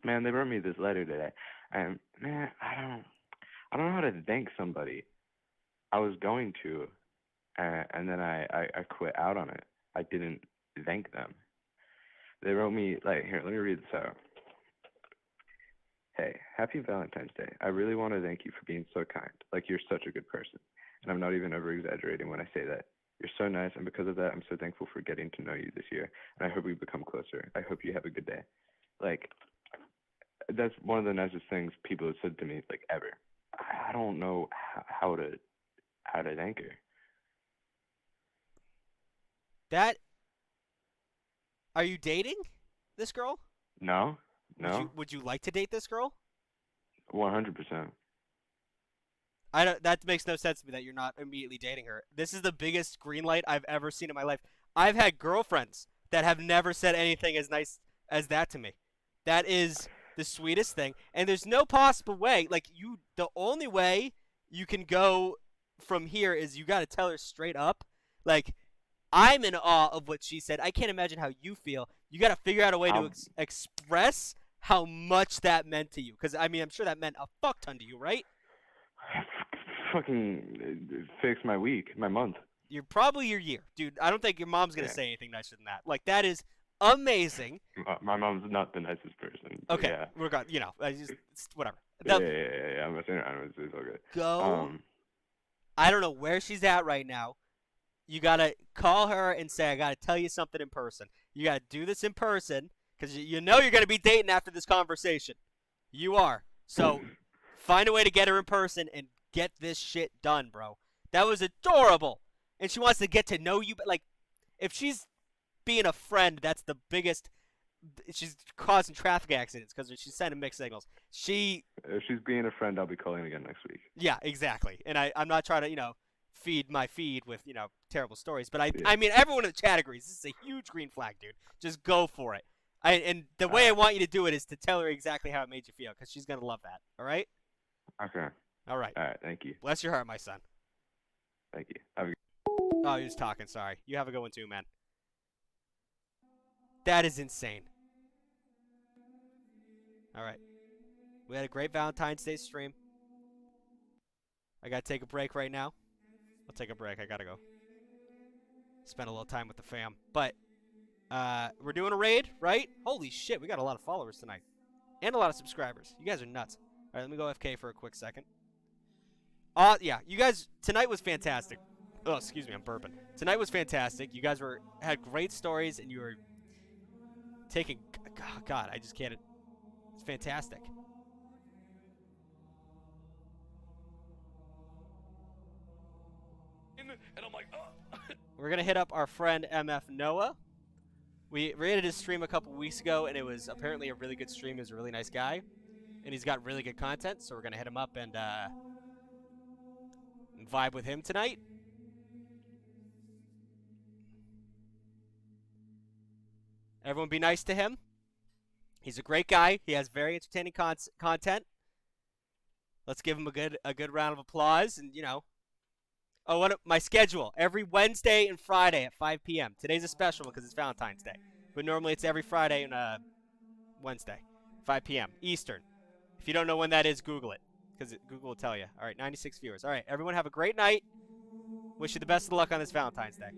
Q: man, they wrote me this letter today, and man, I don't know how to thank somebody. I was going to, and then I quit out on it. I didn't thank them. They wrote me like, here, let me read this out. Hey, happy Valentine's Day. I really want to thank you for being so kind. Like, you're such a good person. And I'm not even over exaggerating when I say that. You're so nice, and because of that, I'm so thankful for getting to know you this year. And I hope we become closer. I hope you have a good day. Like, that's one of the nicest things people have said to me, like, ever. I don't know how to thank her.
A: Are you dating this girl?
Q: No.
A: Would you like to date this girl?
Q: 100%.
A: That makes no sense to me that you're not immediately dating her. This is the biggest green light I've ever seen in my life. I've had girlfriends that have never said anything as nice as that to me. That is the sweetest thing. And there's no possible way. Like, the only way you can go from here is you got to tell her straight up. Like, I'm in awe of what she said. I can't imagine how you feel. You got to figure out a way to express how much that meant to you. Because, I mean, I'm sure that meant a fuck ton to you, right?
Q: Fucking fix my week, my month.
A: You're probably your year. Dude, I don't think your mom's going to say anything nicer than that. Like, that is amazing.
Q: My mom's not the nicest person.
A: Okay,
Q: yeah.
A: Whatever.
Q: Yeah. I'm messing around. It's all good.
A: Go. I don't know where she's at right now. You got to call her and say, I got to tell you something in person. You got to do this in person because you know you're going to be dating after this conversation. You are. So find a way to get her in person and get this shit done, bro. That was adorable. And she wants to get to know you. But, like, if she's being a friend, that's the biggest. She's causing traffic accidents because she's sending mixed signals.
Q: If she's being a friend, I'll be calling again next week.
A: Yeah, exactly. And I'm not trying to, feed my feed with, terrible stories. But I mean, everyone in the chat agrees. This is a huge green flag, dude. Just go for it. And the way I want you to do it is to tell her exactly how it made you feel because she's going to love that. All right?
Q: Okay.
A: All right.
Q: All right. Thank you.
A: Bless your heart, my son.
Q: Thank you. Have a good.
A: Oh, he was talking. Sorry. You have a good one too, man. That is insane. All right. We had a great Valentine's Day stream. I got to take a break right now. I'll take a break. I got to go spend a little time with the fam. But we're doing a raid, right? Holy shit, we got a lot of followers tonight. And a lot of subscribers. You guys are nuts. All right, let me go FK for a quick second. Yeah, you guys, tonight was fantastic. Oh, excuse me, I'm burping. Tonight was fantastic. You guys had great stories, and you were taking... God, I just can't... It's fantastic.
R: And I'm like, oh.
A: We're going to hit up our friend MF Noah. We rated his stream a couple weeks ago, and it was apparently a really good stream. He's a really nice guy, and he's got really good content, so we're going to hit him up and vibe with him tonight. Everyone be nice to him. He's a great guy. He has very entertaining content. Let's give him a good round of applause, and, Oh, my schedule. Every Wednesday and Friday at 5 p.m. Today's a special one because it's Valentine's Day. But normally it's every Friday and Wednesday, 5 p.m. Eastern. If you don't know when that is, Google it because Google will tell you. All right, 96 viewers. All right, everyone have a great night. Wish you the best of luck on this Valentine's Day.